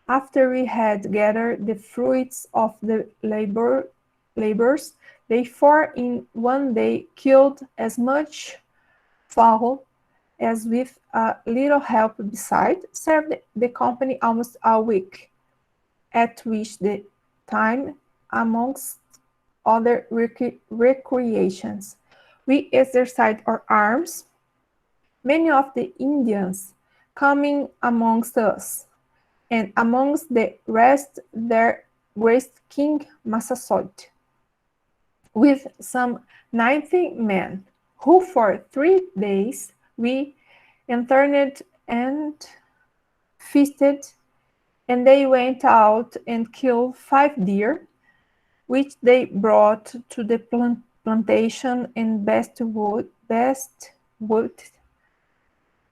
After we had gathered the fruits of the labors, they 4 in one day killed as much fowl as with a little help beside, served the company almost a week, at which the time, amongst other recreations, we exercised our arms, many of the Indians coming amongst us, and amongst the rest their great King Massasoit, with some 90 men, who for 3 days we interned and feasted, and they went out and killed 5 deer, which they brought to the plantation and best wood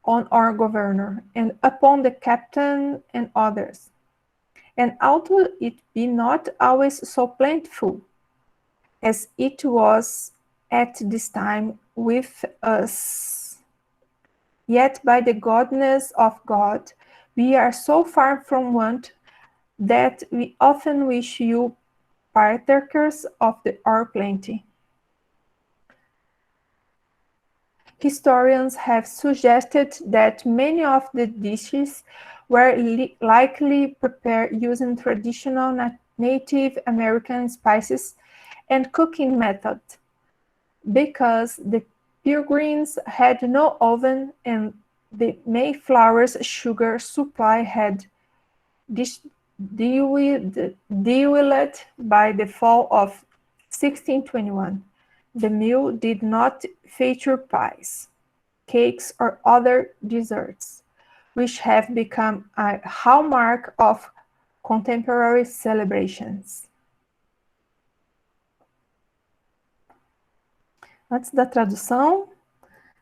on our governor, and upon the captain and others. And although it be not always so plentiful as it was at this time with us, yet by the goodness of God, we are so far from want that we often wish you partakers of our plenty. Historians have suggested that many of the dishes were likely prepared using traditional Native American spices and cooking methods, because the Pilgrims had no oven and the Mayflower's sugar supply had dwindled by the fall of 1621. The meal did not feature pies, cakes, or other desserts, which have become a hallmark of contemporary celebrations. Antes da tradução,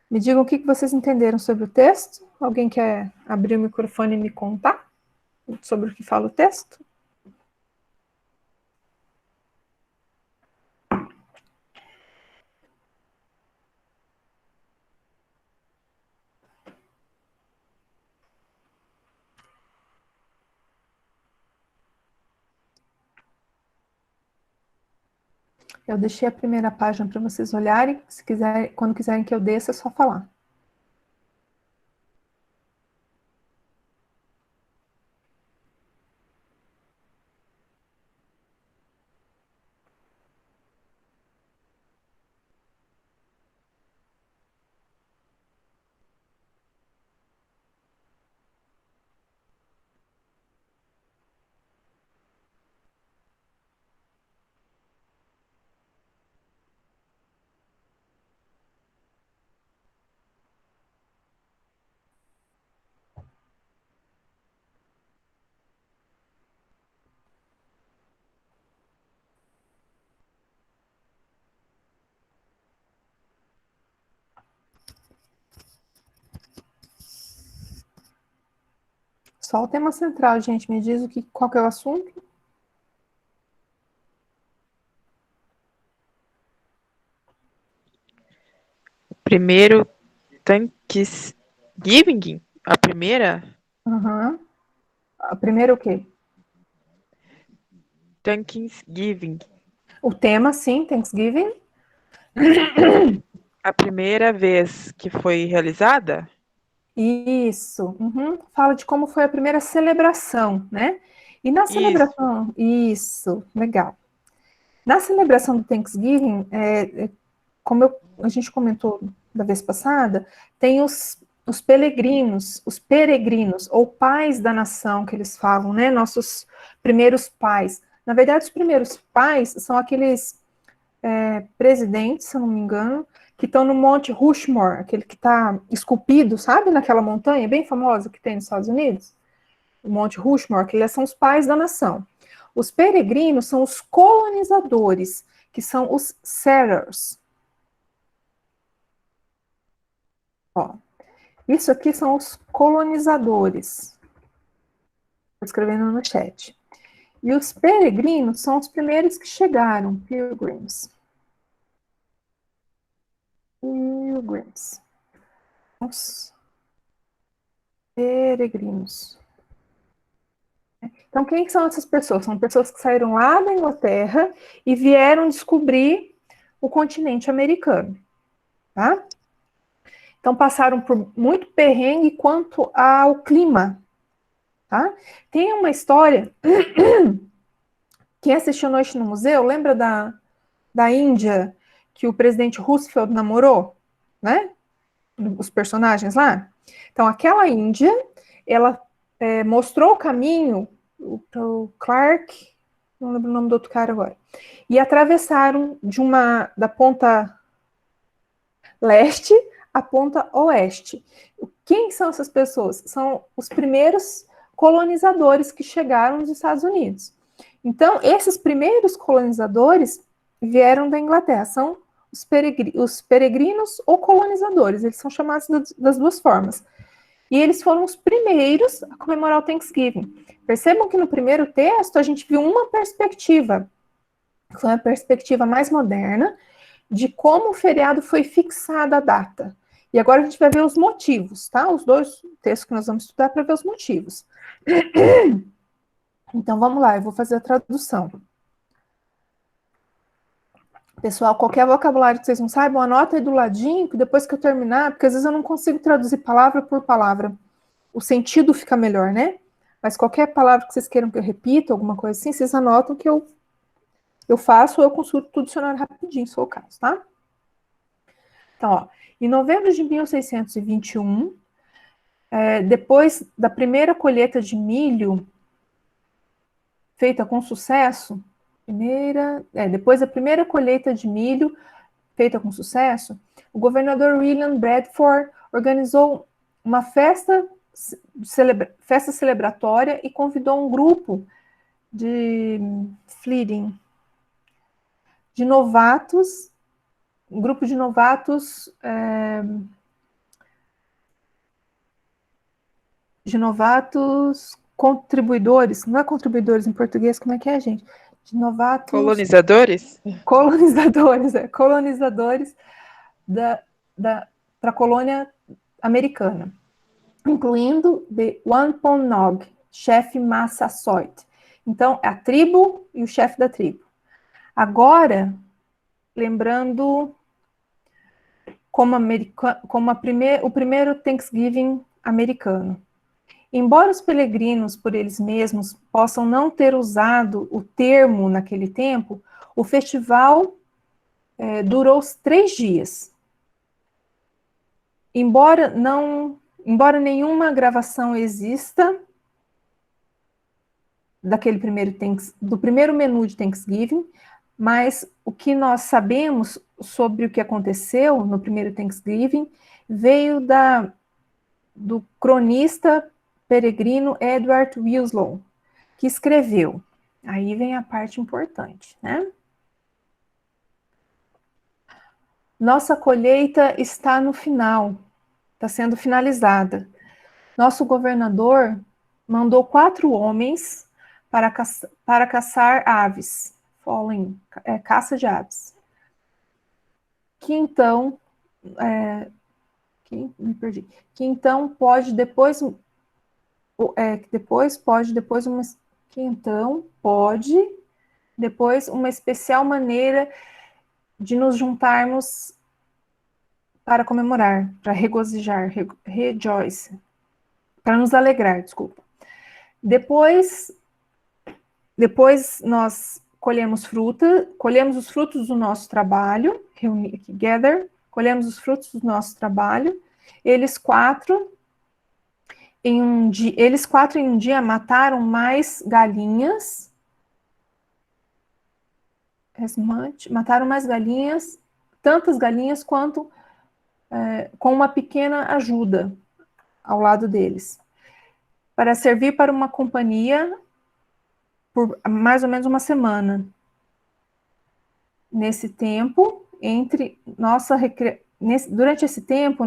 me digam o que vocês entenderam sobre o texto. Alguém quer abrir o microfone e me contar sobre o que fala o texto? Eu deixei a primeira página para vocês olharem. Se quiser, quando quiserem que eu desça, é só falar. Só o tema central, gente. Me diz qual que é o assunto? Primeiro, Thanksgiving? A primeira? Uhum. A primeira o quê? Thanksgiving. O tema, sim, Thanksgiving. A primeira vez que foi realizada? Isso. Uhum. Fala de como foi a primeira celebração, né? E na Isso. celebração, isso, legal. Na celebração do Thanksgiving, como a gente comentou da vez passada, tem os peregrinos, ou pais da nação, que eles falam, né? Nossos primeiros pais. Na verdade, os primeiros pais são aqueles presidentes, se eu não me engano, que estão no Monte Rushmore, aquele que está esculpido, sabe? Naquela montanha bem famosa que tem nos Estados Unidos. O Monte Rushmore, que eles são os pais da nação. Os peregrinos são os colonizadores, que são os settlers. Ó, isso aqui são os colonizadores. Estou escrevendo no chat. E os peregrinos são os primeiros que chegaram, pilgrims. Pilgrims. Os peregrinos. Então, quem são essas pessoas? São pessoas que saíram lá da Inglaterra e vieram descobrir o continente americano, tá? Então, passaram por muito perrengue quanto ao clima, tá? Tem uma história, quem assistiu Noite no Museu, lembra da Índia que o presidente Roosevelt namorou, né? Os personagens lá? Então, aquela Índia, ela mostrou o caminho para o Clark, não lembro o nome do outro cara agora, e atravessaram da ponta leste à ponta oeste. Quem são essas pessoas? São os primeiros colonizadores que chegaram nos Estados Unidos. Então, esses primeiros colonizadores vieram da Inglaterra, são os peregrinos ou colonizadores, eles são chamados das duas formas. E eles foram os primeiros a comemorar o Thanksgiving. Percebam que no primeiro texto a gente viu uma perspectiva, que foi uma perspectiva mais moderna, de como o feriado foi fixada a data. E agora a gente vai ver os motivos, tá? Os dois textos que nós vamos estudar para ver os motivos. Então vamos lá, eu vou fazer a tradução. Pessoal, qualquer vocabulário que vocês não saibam, anota aí do ladinho, que depois que eu terminar, porque às vezes eu não consigo traduzir palavra por palavra. O sentido fica melhor, né? Mas qualquer palavra que vocês queiram que eu repita, alguma coisa assim, vocês anotam que eu faço ou eu consulto o dicionário rapidinho, se for o caso, tá? Então, ó, em novembro de 1621, depois da primeira colheita de milho feita com sucesso, depois da primeira colheita de milho feita com sucesso, o governador William Bradford organizou uma festa celebratória e convidou um grupo de novatos, um grupo de novatos contribuidores, não é contribuidores em português, como é que é, gente? De novatos... Colonizadores? Colonizadores para a colônia americana, incluindo The Wampanoag, chefe Massasoit. Então, a tribo e o chefe da tribo. Agora, lembrando como o primeiro Thanksgiving americano. Embora os peregrinos, por eles mesmos, possam não ter usado o termo naquele tempo, o festival durou 3 dias. Embora nenhuma gravação exista do primeiro menu de Thanksgiving, mas o que nós sabemos sobre o que aconteceu no primeiro Thanksgiving veio do cronista peregrino Edward Winslow, que escreveu. Aí vem a parte importante, né? Nossa colheita está no final, está sendo finalizada. Nosso governador mandou 4 homens para caçar aves, caça de aves. Que então, me perdi. Que então pode depois, uma especial maneira de nos juntarmos para comemorar, para regozijar, rejoice, para nos alegrar, desculpa. Depois nós colhemos os frutos do nosso trabalho, colhemos os frutos do nosso trabalho. Eles quatro em um dia mataram mais galinhas, tantas galinhas quanto com uma pequena ajuda ao lado deles, para servir para uma companhia por mais ou menos uma semana. Nesse tempo, durante esse tempo,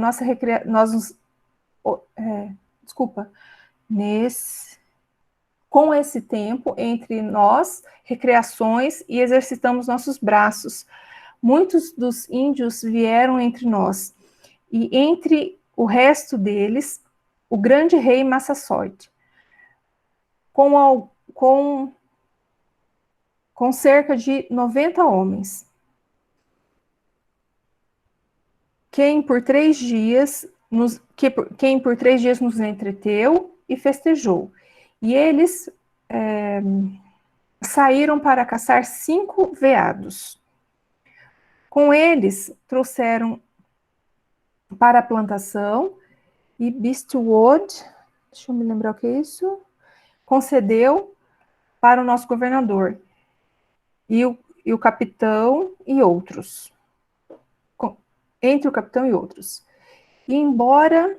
com esse tempo, entre nós, recreações e exercitamos nossos braços. Muitos dos índios vieram entre nós, e entre o resto deles, o grande rei Massasoit, com cerca de 90 homens, quem por 3 dias nos entreteu e festejou. E eles saíram para caçar 5 veados. Com eles, trouxeram para a plantação, e Beastwood, deixa eu me lembrar o que é isso, concedeu para o nosso governador, e o capitão e outros. Entre o capitão e outros. E embora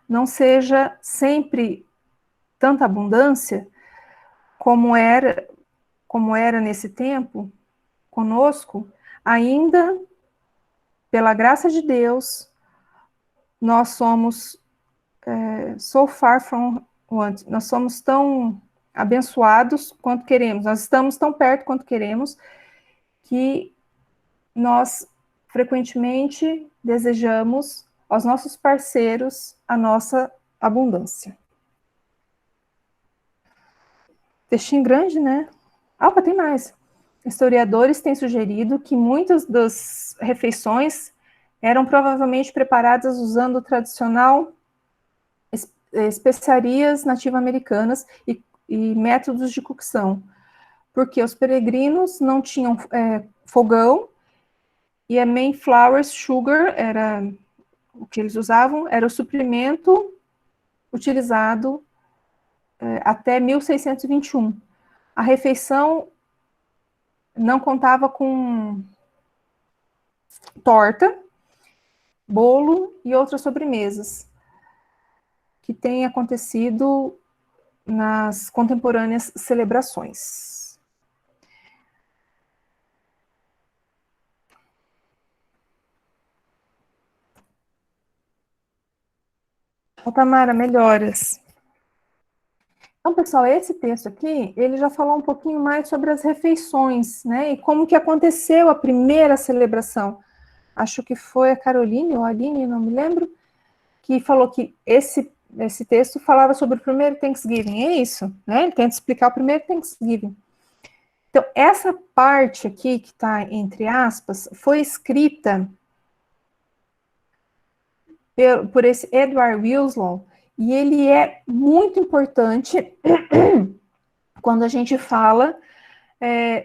não seja sempre tanta abundância como era nesse tempo conosco, ainda, pela graça de Deus, nós somos so far from want. Nós somos tão abençoados quanto queremos. Nós estamos tão perto quanto queremos, que nós frequentemente desejamos aos nossos parceiros a nossa abundância. Textinho grande, né? Opa, tem mais. Historiadores têm sugerido que muitas das refeições eram provavelmente preparadas usando o tradicional especiarias nativo-americanas e métodos de cocção, porque os peregrinos não tinham fogão, e a Mayflower Sugar era o que eles usavam, era o suprimento utilizado até 1621. A refeição não contava com torta, bolo e outras sobremesas, que tem acontecido nas contemporâneas celebrações. Ô, Tamara, melhoras. Então, pessoal, esse texto aqui, ele já falou um pouquinho mais sobre as refeições, né, e como que aconteceu a primeira celebração. Acho que foi a Caroline ou a Aline, não me lembro, que falou que esse texto falava sobre o primeiro Thanksgiving, é isso, né? Ele tenta explicar o primeiro Thanksgiving. Então, essa parte aqui, que está entre aspas, foi escrita por esse Edward Wilson, e ele é muito importante quando a gente fala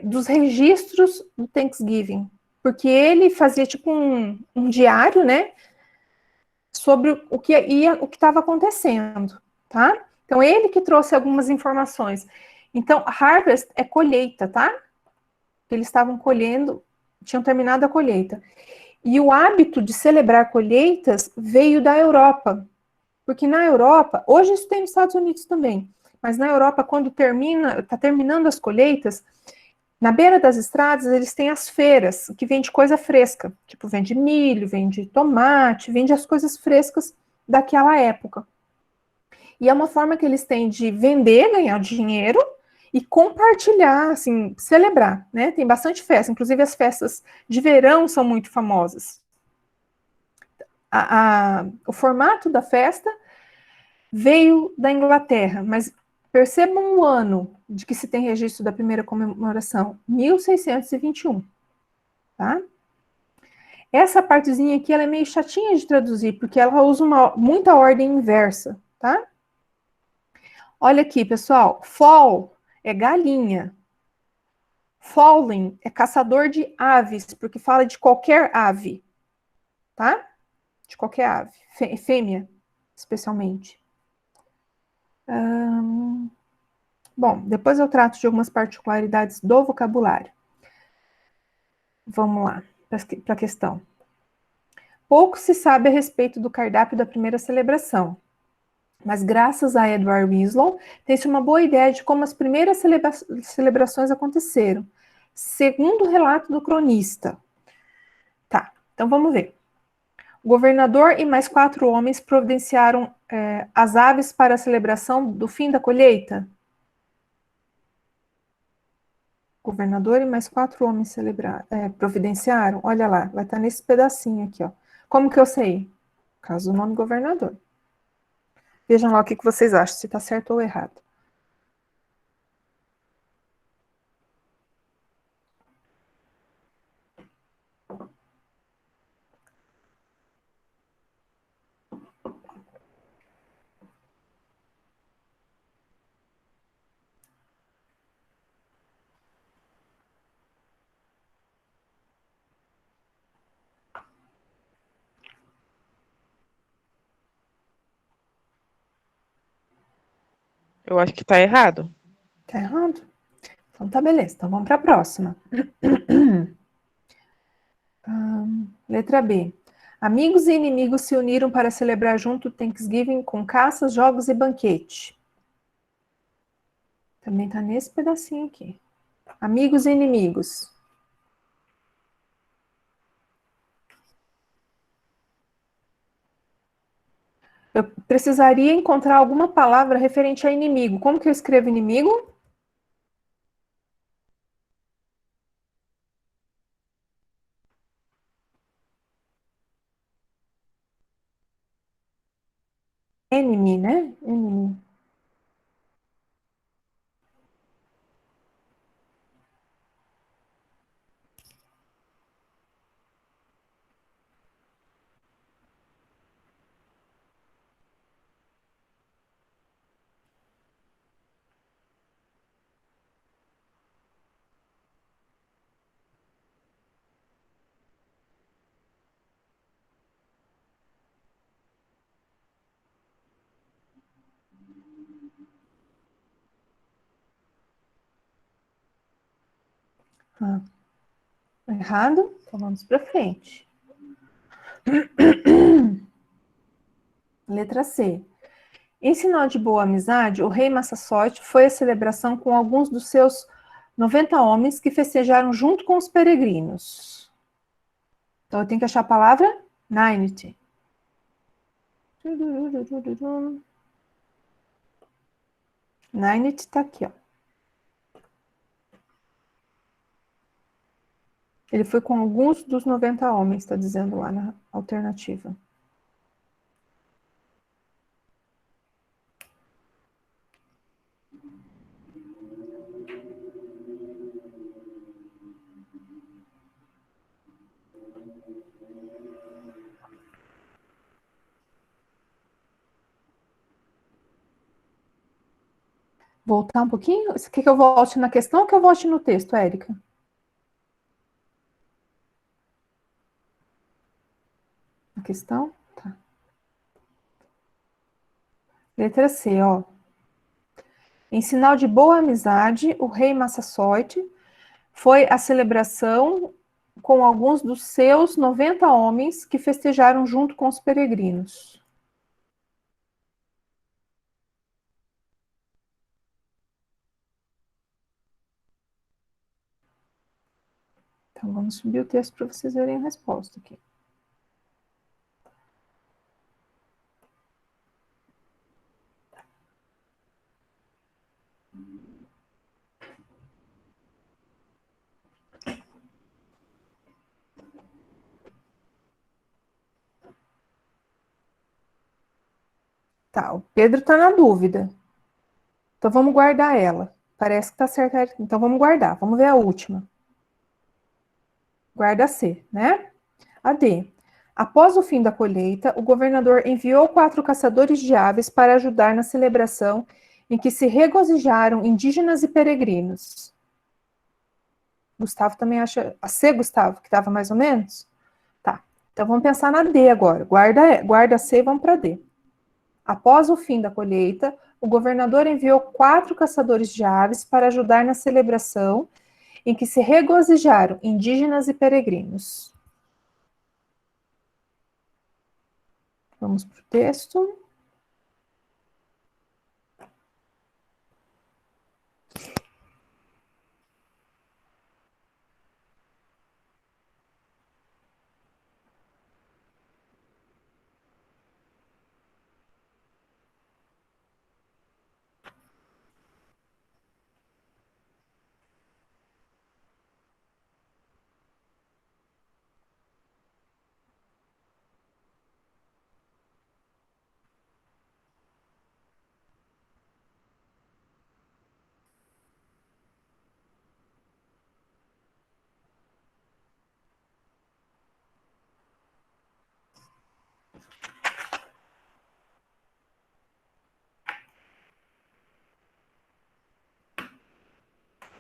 dos registros do Thanksgiving, porque ele fazia tipo um diário, né, sobre o que estava acontecendo, tá? Então, ele que trouxe algumas informações. Então, harvest é colheita, tá? Eles estavam colhendo, tinham terminado a colheita. E o hábito de celebrar colheitas veio da Europa, porque na Europa, hoje isso tem nos Estados Unidos também, mas na Europa, quando está terminando as colheitas, Na beira das estradas, eles têm as feiras, que vende coisa fresca. Tipo, vende milho, vende tomate, vende as coisas frescas daquela época. E é uma forma que eles têm de vender, ganhar dinheiro e compartilhar, assim, celebrar, né? Tem bastante festa, inclusive as festas de verão são muito famosas. O formato da festa veio da Inglaterra, mas percebam o ano de que se tem registro da primeira comemoração, 1621, tá? Essa partezinha aqui, ela é meio chatinha de traduzir, porque ela usa muita ordem inversa, tá? Olha aqui, pessoal, fall é galinha, falling é caçador de aves, porque fala de qualquer ave, tá? De qualquer ave, fêmea, especialmente. Bom, depois eu trato de algumas particularidades do vocabulário. Vamos lá, para a questão. Pouco se sabe a respeito do cardápio da primeira celebração, mas graças a Edward Winslow, tem-se uma boa ideia de como as primeiras celebrações aconteceram, segundo o relato do cronista. Tá, então vamos ver. O governador e mais 4 homens providenciaram as aves para a celebração do fim da colheita. Governador e mais 4 homens providenciaram. Olha lá, vai estar nesse pedacinho aqui, ó. Como que eu sei? Por causa do nome governador. Vejam lá o que vocês acham, se está certo ou errado. Eu acho que tá errado. Tá errado? Então tá, beleza. Então vamos para a próxima. Letra B. Amigos e inimigos se uniram para celebrar junto o Thanksgiving com caças, jogos e banquete. Também tá nesse pedacinho aqui. Amigos e inimigos. Eu precisaria encontrar alguma palavra referente a inimigo. Como que eu escrevo inimigo? Enemy, né? Enemy. Errado? Então vamos para frente. Letra C. Em sinal de boa amizade, o rei Massasoit foi à celebração com alguns dos seus 90 homens que festejaram junto com os peregrinos. Então eu tenho que achar a palavra 90. Ninety está aqui, ó. Ele foi com alguns dos 90 homens, está dizendo lá na alternativa. Voltar um pouquinho? Você quer que eu volte na questão ou que eu volte no texto, Érica? A questão? Tá. Letra C, ó. Em sinal de boa amizade, o rei Massasoit foi à celebração com alguns dos seus 90 homens que festejaram junto com os peregrinos. Então, vamos subir o texto para vocês verem a resposta aqui. Tá, o Pedro está na dúvida. Então, vamos guardar ela. Parece que está certa. Então, vamos guardar. Vamos ver a última. Guarda C, né? A D. Após o fim da colheita, o governador enviou 4 caçadores de aves para ajudar na celebração em que se regozijaram indígenas e peregrinos. Gustavo também acha... A C, Gustavo, que estava mais ou menos? Tá. Então, vamos pensar na D agora. Guarda C e vamos para D. Após o fim da colheita, o governador enviou 4 caçadores de aves para ajudar na celebração em que se regozijaram indígenas e peregrinos. Vamos para o texto.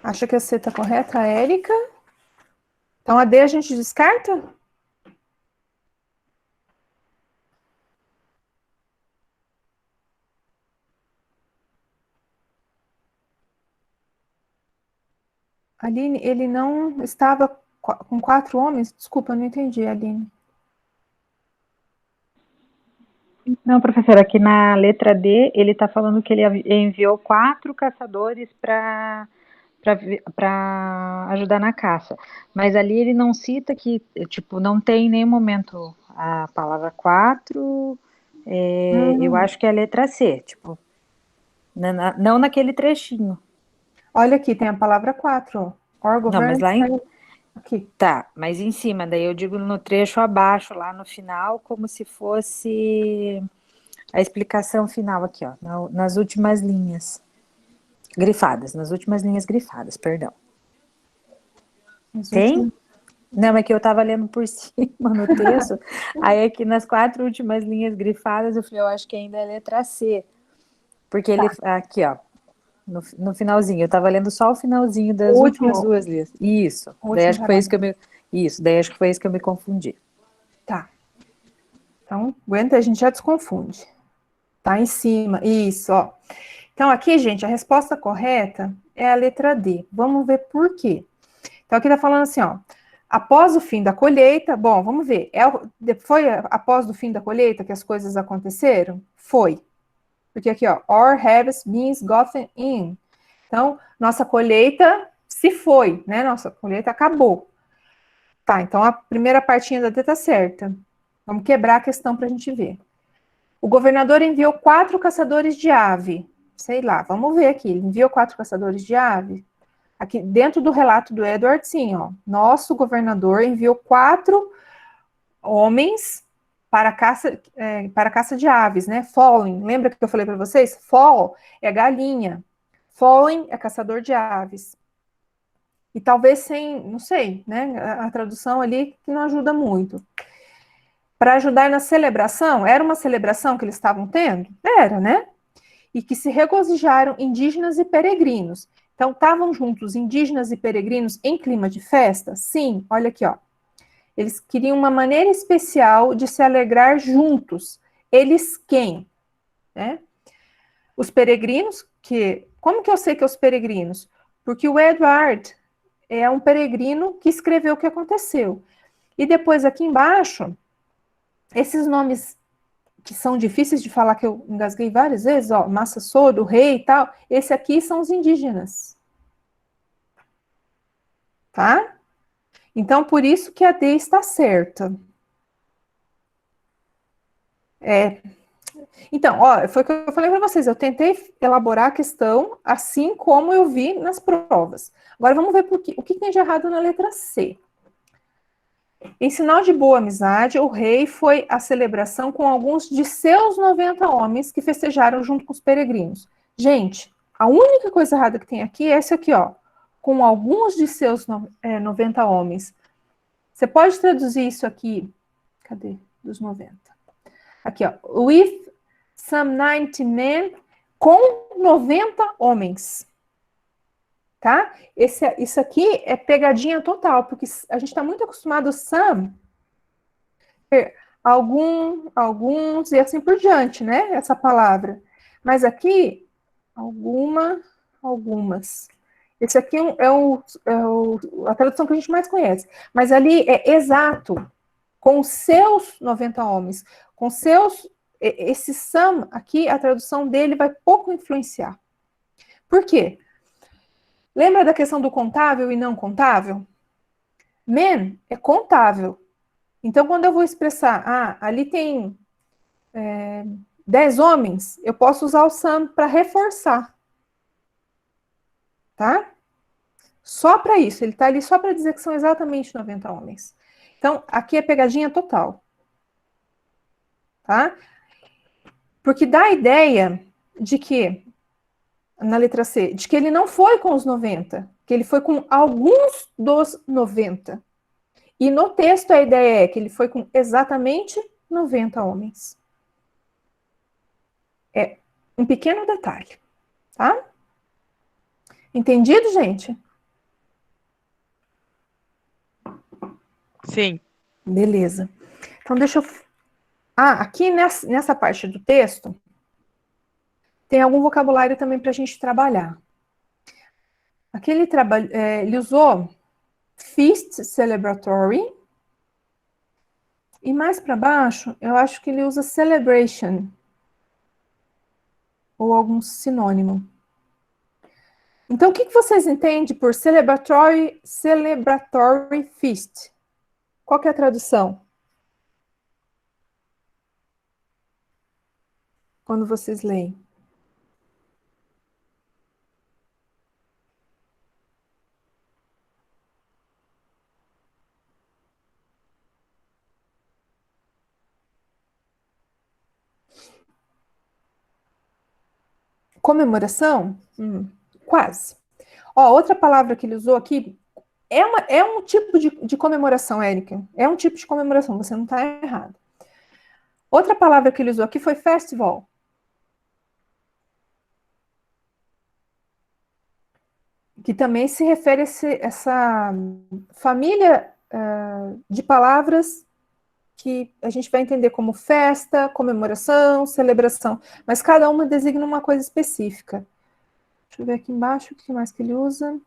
Acha que a C está correta, a Érica? Então, a D a gente descarta? Aline, ele não estava com 4 homens? Desculpa, eu não entendi, Aline. Não, professora, aqui na letra D, ele está falando que ele enviou 4 caçadores para ajudar na caça. Mas ali ele não cita que, tipo, não tem em nenhum momento a palavra 4. Eu acho que é a letra C, tipo, não naquele trechinho. Olha aqui, tem a palavra 4, ó. Não, mas lá em... Aqui. Tá, mas em cima, daí eu digo no trecho abaixo, lá no final, como se fosse a explicação final aqui, ó, nas últimas linhas grifadas, perdão. Tem? Não, é que eu tava lendo por cima no texto, aí aqui nas 4 últimas linhas grifadas, eu acho que ainda é letra C, porque ele, aqui, ó, no finalzinho, eu tava lendo só o finalzinho das últimas 2 linhas. Isso, daí acho que foi isso que eu me confundi. Tá. Então, aguenta, a gente já desconfunde. Tá em cima, isso, ó. Então, aqui, gente, a resposta correta é a letra D. Vamos ver por quê. Então, aqui tá falando assim, ó. Após o fim da colheita, bom, vamos ver. Foi após o fim da colheita que as coisas aconteceram? Foi. Porque aqui, ó, our harvest means gotten in. Então, nossa colheita se foi, né? Nossa colheita acabou. Tá, então a primeira partinha da D tá certa. Vamos quebrar a questão para a gente ver. O governador enviou 4 caçadores de ave. Sei lá, vamos ver aqui. Ele enviou 4 caçadores de ave? Aqui, dentro do relato do Edward, sim, ó. Nosso governador enviou 4 homens para caça de aves, né? Falling, lembra que eu falei para vocês? Fall é galinha, falling é caçador de aves. E talvez sem, não sei, né? A tradução ali que não ajuda muito. Para ajudar na celebração, era uma celebração que eles estavam tendo? Era, né? E que se regozijaram indígenas e peregrinos. Então, estavam juntos indígenas e peregrinos em clima de festa? Sim, olha aqui, ó. Eles queriam uma maneira especial de se alegrar juntos. Eles quem? Né? Os peregrinos, como que eu sei que é os peregrinos? Porque o Edward é um peregrino que escreveu o que aconteceu. E depois aqui embaixo, esses nomes que são difíceis de falar, que eu engasguei várias vezes, ó, Massa Sordo, Rei e tal, esse aqui são os indígenas. Tá? Então, por isso que a D está certa. Então, ó, foi o que eu falei para vocês. Eu tentei elaborar a questão assim como eu vi nas provas. Agora vamos ver o que tem de errado na letra C. Em sinal de boa amizade, o rei foi à celebração com alguns de seus 90 homens que festejaram junto com os peregrinos. Gente, a única coisa errada que tem aqui é essa aqui, ó. Com alguns de seus 90 homens. Você pode traduzir isso aqui. Cadê? Dos 90. Aqui, ó. With some 90 men, com 90 homens. Tá? Isso aqui é pegadinha total, porque a gente está muito acostumado a some, alguns e assim por diante, né? Essa palavra. Mas aqui, algumas. Esse aqui a tradução que a gente mais conhece. Mas ali é exato, com seus 90 homens, com seus. Esse some aqui, a tradução dele vai pouco influenciar. Por quê? Lembra da questão do contável e não contável? Men é contável. Então, quando eu vou expressar, ali tem 10 homens, eu posso usar o some para reforçar. Tá? Só para isso. Ele está ali só para dizer que são exatamente 90 homens. Então, aqui é pegadinha total. Tá? Porque dá a ideia de que, na letra C, de que ele não foi com os 90, que ele foi com alguns dos 90. E no texto a ideia é que ele foi com exatamente 90 homens. É um pequeno detalhe, tá? Entendido, gente? Sim. Beleza. Então, deixa eu... aqui nessa parte do texto, tem algum vocabulário também para a gente trabalhar. Aqui ele usou feast celebratory, e mais para baixo, eu acho que ele usa celebration, ou algum sinônimo. Então, o que vocês entendem por celebratory feast? Qual que é a tradução? Quando vocês leem. Comemoração? Quase. Ó, outra palavra que ele usou aqui é um tipo de comemoração, Érica. É um tipo de comemoração, você não está errado. Outra palavra que ele usou aqui foi festival. Que também se refere a essa família de palavras que a gente vai entender como festa, comemoração, celebração, mas cada uma designa uma coisa específica. Deixa eu ver aqui embaixo o que mais que ele usa.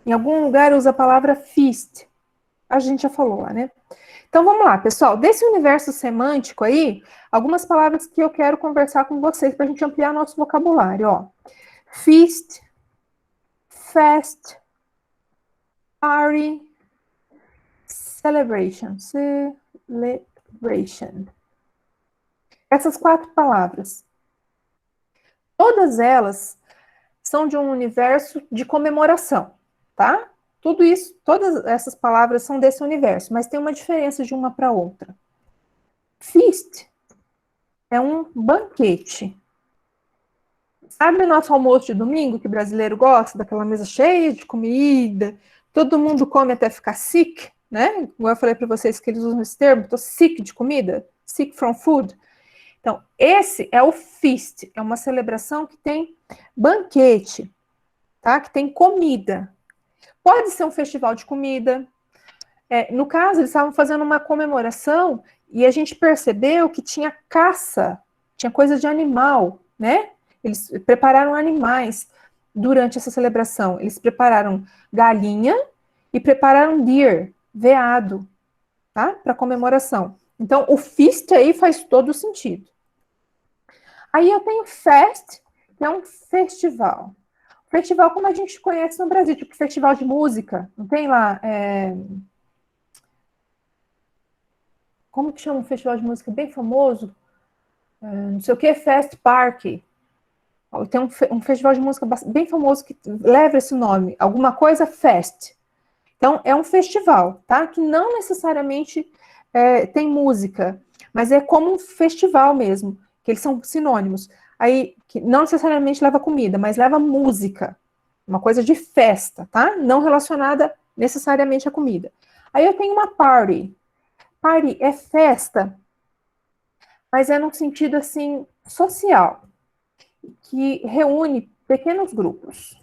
Em algum lugar usa a palavra feast. A gente já falou lá, né? Então vamos lá, pessoal. Desse universo semântico aí, algumas palavras que eu quero conversar com vocês para a gente ampliar nosso vocabulário, ó. Feast, fest, party, celebration. Celebration. Essas 4 palavras. Todas elas são de um universo de comemoração, tá? Tudo isso, todas essas palavras são desse universo, mas tem uma diferença de uma para outra. Feast é um banquete. Sabe o nosso almoço de domingo, que o brasileiro gosta, daquela mesa cheia de comida, todo mundo come até ficar sick, né? Como eu falei para vocês que eles usam esse termo, tô sick de comida, sick from food. Então, esse é o feast, é uma celebração que tem banquete, tá? Que tem comida. Pode ser um festival de comida. No caso, eles estavam fazendo uma comemoração e a gente percebeu que tinha caça, tinha coisa de animal, né? Eles prepararam animais durante essa celebração. Eles prepararam galinha e prepararam deer, veado, tá? Para comemoração. Então, o feast aí faz todo sentido. Aí eu tenho fest, que é um festival. Festival como a gente conhece no Brasil, tipo festival de música, não tem lá, como que chama um festival de música bem famoso? Não sei o que, Fest Park. Tem um festival de música bem famoso que leva esse nome, alguma coisa Fest. Então, é um festival, tá? Que não necessariamente tem música, mas é como um festival mesmo, que eles são sinônimos. Aí, que não necessariamente leva comida, mas leva música. Uma coisa de festa, tá? Não relacionada necessariamente à comida. Aí eu tenho uma party. Party é festa, mas é num sentido, assim, social, que reúne pequenos grupos.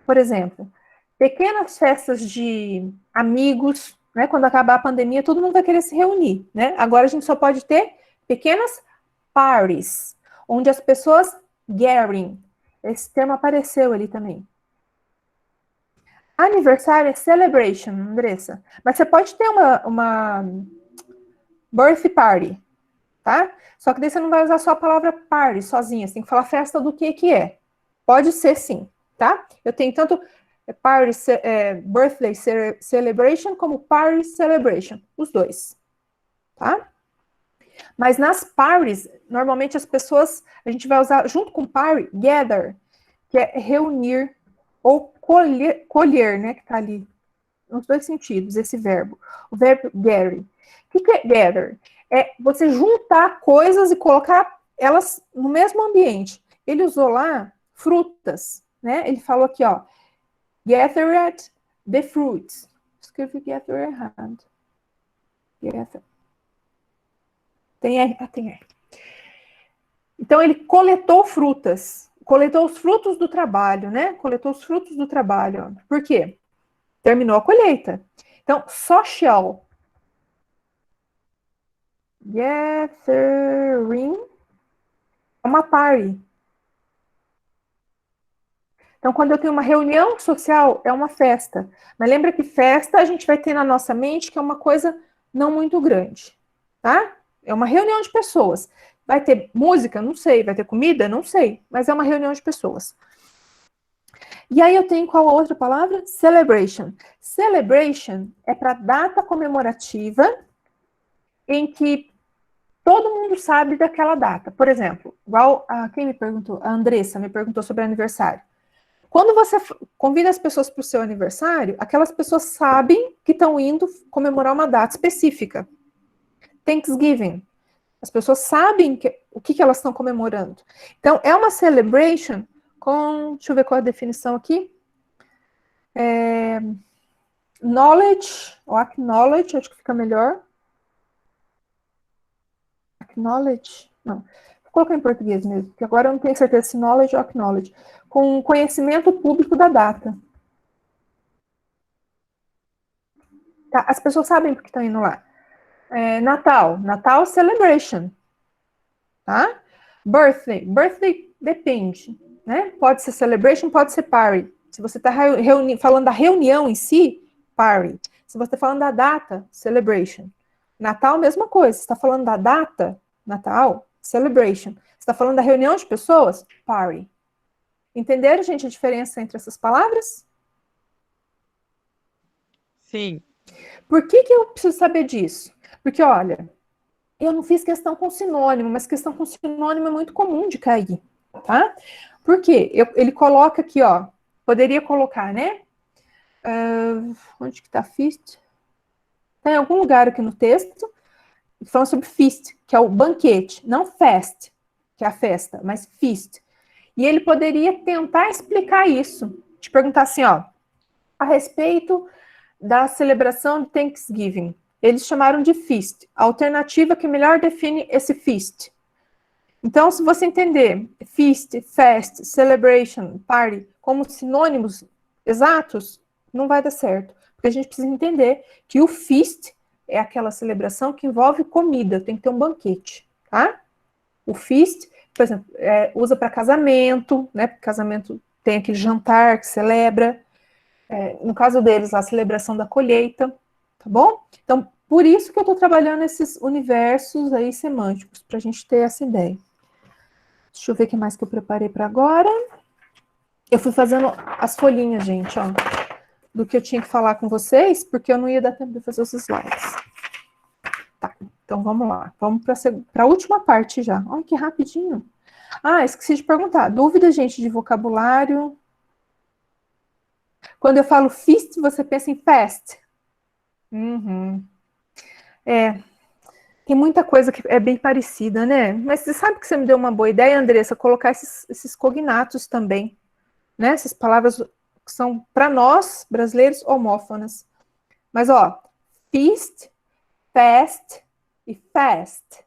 Por exemplo, pequenas festas de amigos, né? Quando acabar a pandemia, todo mundo vai querer se reunir, né? Agora a gente só pode ter pequenas parties, onde as pessoas gathering. Esse termo apareceu ali também. Aniversário é celebration, Andressa. Mas você pode ter uma birthday party, tá? Só que daí você não vai usar só a palavra party sozinha, você tem que falar festa do que é. Pode ser sim, tá? Eu tenho tanto party, birthday celebration como party celebration, os dois, tá? Mas nas parties, normalmente as pessoas, a gente vai usar junto com party, gather, que é reunir ou colher, né, que tá ali, nos dois sentidos, esse verbo. O verbo gather. O que é gather? É você juntar coisas e colocar elas no mesmo ambiente. Ele usou lá frutas, né? Ele falou aqui, ó, gathered the fruits. Escrevi gather errado. Gather. Tem R? Ah, tem R. Então, ele coletou frutas. Coletou os frutos do trabalho, né? Coletou os frutos do trabalho. Por quê? Terminou a colheita. Então, social. Gathering é uma party. Então, quando eu tenho uma reunião social, é uma festa. Mas lembra que festa a gente vai ter na nossa mente que é uma coisa não muito grande, tá? É uma reunião de pessoas. Vai ter música? Não sei. Vai ter comida? Não sei. Mas é uma reunião de pessoas. E aí eu tenho qual a outra palavra? Celebration. Celebration é para data comemorativa em que todo mundo sabe daquela data. Por exemplo, igual quem me perguntou? A Andressa me perguntou sobre aniversário. Quando você convida as pessoas para o seu aniversário, aquelas pessoas sabem que estão indo comemorar uma data específica. Thanksgiving. As pessoas sabem o que elas estão comemorando. Então, é uma celebration com... Deixa eu ver qual é a definição aqui. Knowledge, ou acknowledge, acho que fica melhor. Acknowledge? Não. Vou colocar em português mesmo, porque agora eu não tenho certeza se knowledge ou acknowledge. Com conhecimento público da data. Tá? As pessoas sabem porque estão indo lá. Natal celebration. Tá? Birthday depende. Né? Pode ser celebration, pode ser party. Se você está falando da reunião em si, party. Se você está falando da data, celebration. Natal, mesma coisa. Se está falando da data, Natal, celebration. Se está falando da reunião de pessoas, party. Entenderam, gente, a diferença entre essas palavras? Sim. Por que eu preciso saber disso? Porque, olha, eu não fiz questão com sinônimo, mas questão com sinônimo é muito comum de cair, tá? Por quê? Ele coloca aqui, ó, poderia colocar, né? Onde que tá feast? Tá em algum lugar aqui no texto, falando sobre feast, que é o banquete, não fest, que é a festa, mas feast. E ele poderia tentar explicar isso, te perguntar assim, ó, a respeito da celebração de Thanksgiving. Eles chamaram de feast, a alternativa que melhor define esse feast. Então, se você entender feast, fest, celebration, party como sinônimos exatos, não vai dar certo. Porque a gente precisa entender que o feast é aquela celebração que envolve comida, tem que ter um banquete, tá? O feast, por exemplo, usa para casamento, né? Porque casamento tem aquele jantar que celebra. No caso deles, a celebração da colheita, tá bom? Então, por isso que eu estou trabalhando esses universos aí semânticos, para a gente ter essa ideia. Deixa eu ver o que mais que eu preparei para agora. Eu fui fazendo as folhinhas, gente, ó, do que eu tinha que falar com vocês, porque eu não ia dar tempo de fazer os slides. Tá, então vamos lá. Vamos para a última parte já. Olha que rapidinho. Ah, esqueci de perguntar. Dúvida, gente, de vocabulário? Quando eu falo feast, você pensa em fast? Uhum. Tem muita coisa que é bem parecida, né? Mas você sabe que você me deu uma boa ideia, Andressa, colocar esses cognatos também, né? Essas palavras que são, para nós, brasileiros, homófonas. Mas, ó, feast, fast e fast.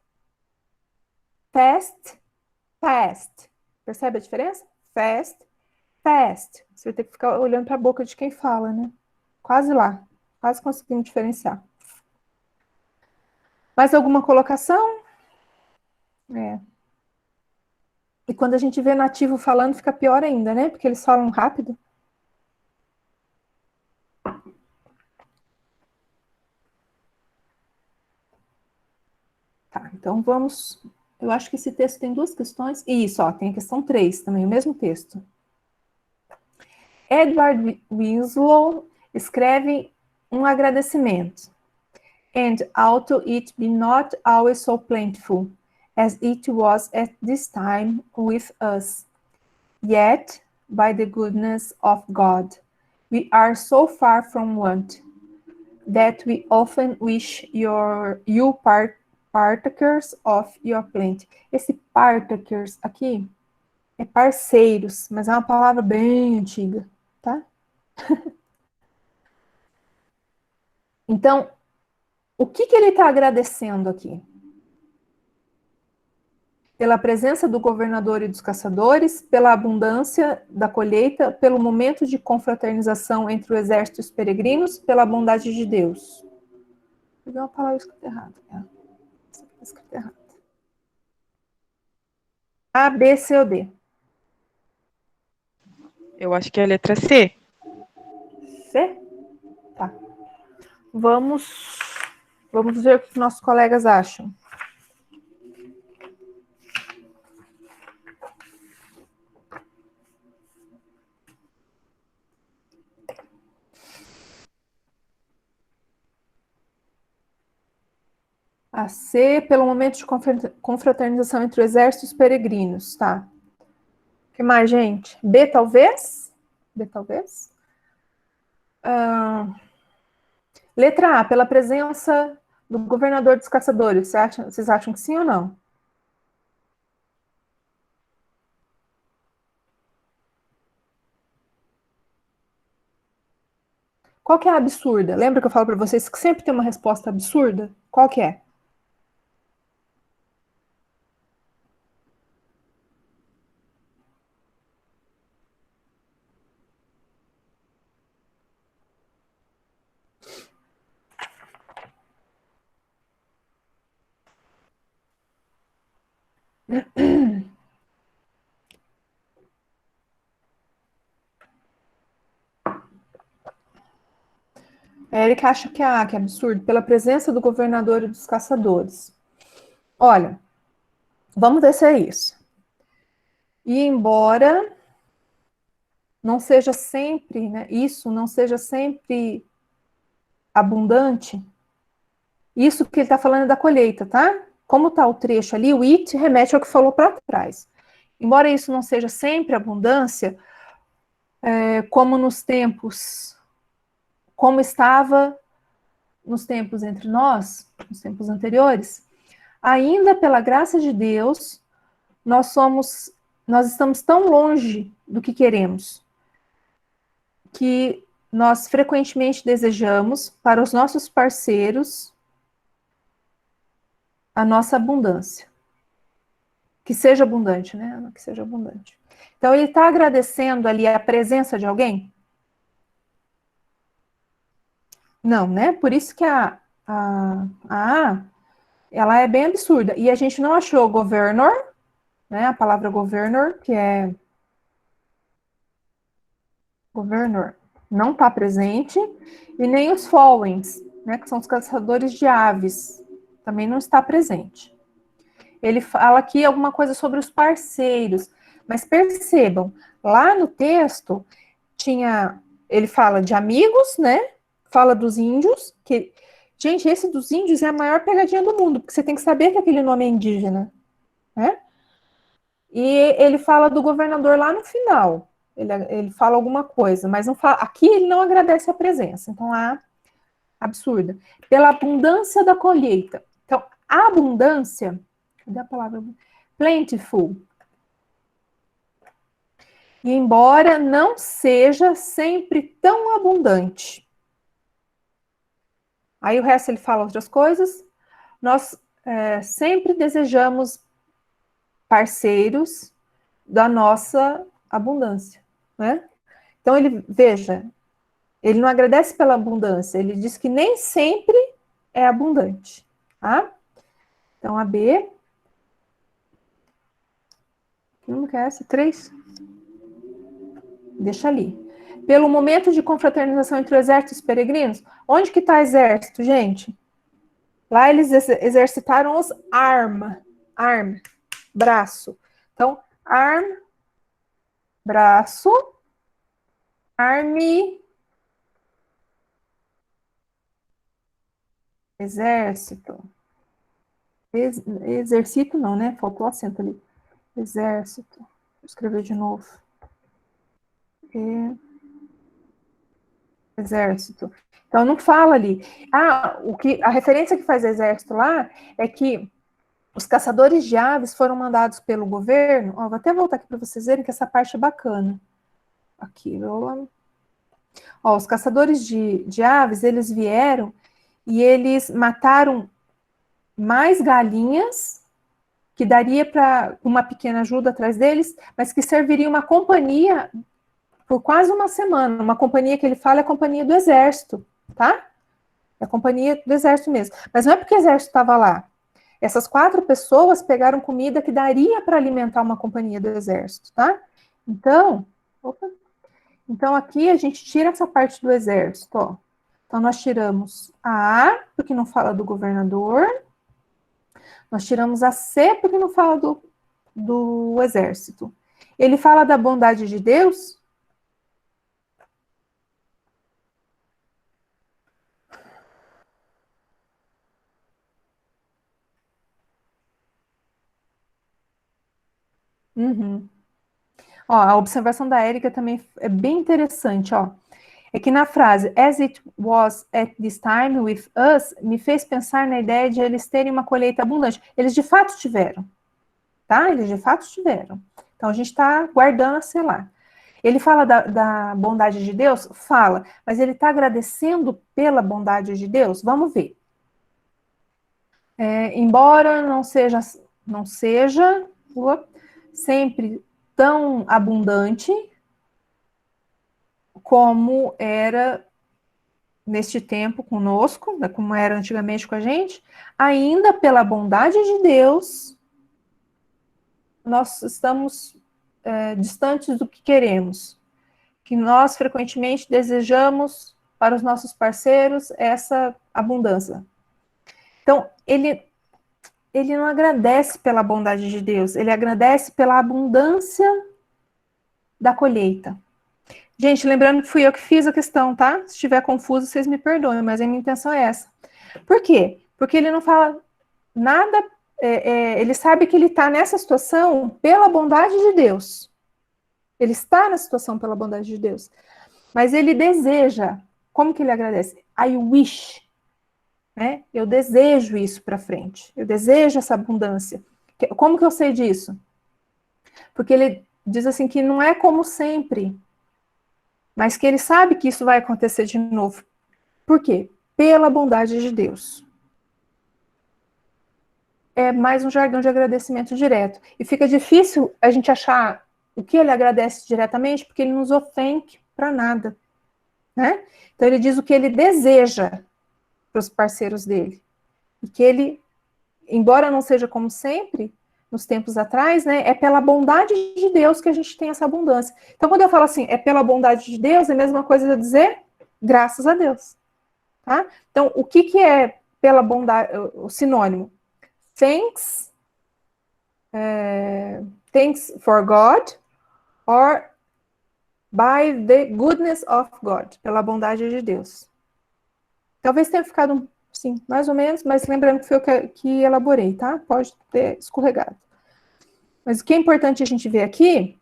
Fast, fast. Percebe a diferença? Fast, fast. Você vai ter que ficar olhando para a boca de quem fala, né? Quase lá. Quase conseguimos diferenciar. Mais alguma colocação? É. E quando a gente vê nativo falando, fica pior ainda, né? Porque eles falam rápido. Tá, então vamos... Eu acho que esse texto tem duas questões. Isso, ó, tem a questão 3 também, o mesmo texto. Edward Winslow escreve um agradecimento. And although it be not always so plentiful as it was at this time with us, yet, by the goodness of God, we are so far from want that we often wish you partakers of your plenty. Esse partakers aqui é parceiros, mas é uma palavra bem antiga, tá? Então, o que ele está agradecendo aqui? Pela presença do governador e dos caçadores, pela abundância da colheita, pelo momento de confraternização entre o exército e os peregrinos, pela bondade de Deus. Vou ver uma palavra escrita errada. Essa aqui está escrita errada. A, B, C ou D? Eu acho que é a letra C. C? Tá. Vamos ver o que nossos colegas acham. A C, pelo momento de confraternização entre o exército e os peregrinos, tá? O que mais, gente? B, talvez? B, talvez? Letra A, pela presença do governador dos caçadores. Vocês acham que sim ou não? Qual que é a absurda? Lembra que eu falo para vocês que sempre tem uma resposta absurda? Qual que é? Eric acha que é absurdo, pela presença do governador e dos caçadores. Olha, vamos ver se é isso. E embora não seja sempre, né, isso não seja sempre abundante, isso que ele está falando é da colheita, tá? Como está o trecho ali, o it remete ao que falou para trás. Embora isso não seja sempre abundância, como nos tempos, como estava nos tempos entre nós, nos tempos anteriores, ainda pela graça de Deus, nós estamos tão longe do que queremos, que nós frequentemente desejamos para os nossos parceiros a nossa abundância. Que seja abundante, né? Que seja abundante. Então, ele está agradecendo ali a presença de alguém? Não, né? Por isso que a ela é bem absurda. E a gente não achou governor, né? A palavra governor, que é governor, não está presente. E nem os fowlings, né? Que são os caçadores de aves, também não está presente. Ele fala aqui alguma coisa sobre os parceiros, mas percebam, Lá no texto, ele fala de amigos, né? Fala dos índios, que, gente, esse dos índios é a maior pegadinha do mundo, porque você tem que saber que aquele nome é indígena, né? E ele fala do governador lá no final. Ele fala alguma coisa, mas não fala. Aqui ele não agradece a presença. Então, absurda. Pela abundância da colheita. Então, a abundância, cadê a palavra? Plentiful. E embora não seja sempre tão abundante. Aí o resto ele fala outras coisas. Nós sempre desejamos parceiros da nossa abundância, né? Então veja, ele não agradece pela abundância, ele diz que nem sempre é abundante, tá? Então a B, não quer essa? 3? Deixa ali. Pelo momento de confraternização entre o exército e os peregrinos, onde que está exército, gente? Lá eles exercitaram os arm, braço. Então, arm, braço, arme, exército. Exercito não, né? Faltou acento ali. Exército. Vou escrever de novo. Exército. Então, não fala ali. A referência que faz exército lá é que os caçadores de aves foram mandados pelo governo. Vou até voltar aqui para vocês verem que essa parte é bacana. Aqui, os caçadores de aves, eles vieram e eles mataram mais galinhas, que daria para uma pequena ajuda atrás deles, mas que serviria uma companhia por quase uma semana. Uma companhia que ele fala é a companhia do exército, tá? É a companhia do exército mesmo. Mas não é porque o exército estava lá. Essas 4 pessoas pegaram comida que daria para alimentar uma companhia do exército, tá? Então, aqui a gente tira essa parte do exército, ó. Então, nós tiramos a A, porque não fala do governador. Nós tiramos a C, porque não fala do exército. Ele fala da bondade de Deus. Uhum. A observação da Érica também é bem interessante, ó. É que na frase, as it was at this time with us, me fez pensar na ideia de eles terem uma colheita abundante. Eles de fato tiveram, tá? Eles de fato tiveram. Então a gente está guardando a selar. Ele fala da bondade de Deus? Fala, mas ele está agradecendo pela bondade de Deus? Vamos ver. Embora não seja sempre tão abundante como era neste tempo conosco, né, como era antigamente com a gente, ainda pela bondade de Deus, nós estamos distantes do que queremos, que nós frequentemente desejamos para os nossos parceiros essa abundância. Então, ele não agradece pela bondade de Deus, ele agradece pela abundância da colheita. Gente, lembrando que fui eu que fiz a questão, tá? Se estiver confuso, vocês me perdoem, mas a minha intenção é essa. Por quê? Porque ele não fala nada, ele sabe que ele está nessa situação pela bondade de Deus. Ele está na situação pela bondade de Deus. Mas ele deseja, como que ele agradece? I wish, né? Eu desejo isso para frente. Eu desejo essa abundância. Como que eu sei disso? Porque ele diz assim que não é como sempre, mas que ele sabe que isso vai acontecer de novo. Por quê? Pela bondade de Deus. É mais um jargão de agradecimento direto. E fica difícil a gente achar o que ele agradece diretamente, porque ele nos ofende para nada, né? Então ele diz o que ele deseja para os parceiros dele. E que ele, embora não seja como sempre, nos tempos atrás, né, é pela bondade de Deus que a gente tem essa abundância. Então, quando eu falo assim, é pela bondade de Deus, é a mesma coisa de dizer, graças a Deus. Tá? Então, o que é pela bondade, o sinônimo? Thanks for God, or by the goodness of God, pela bondade de Deus. Talvez tenha ficado, sim, mais ou menos, mas lembrando que foi eu que elaborei, tá? Pode ter escorregado. Mas o que é importante a gente ver aqui,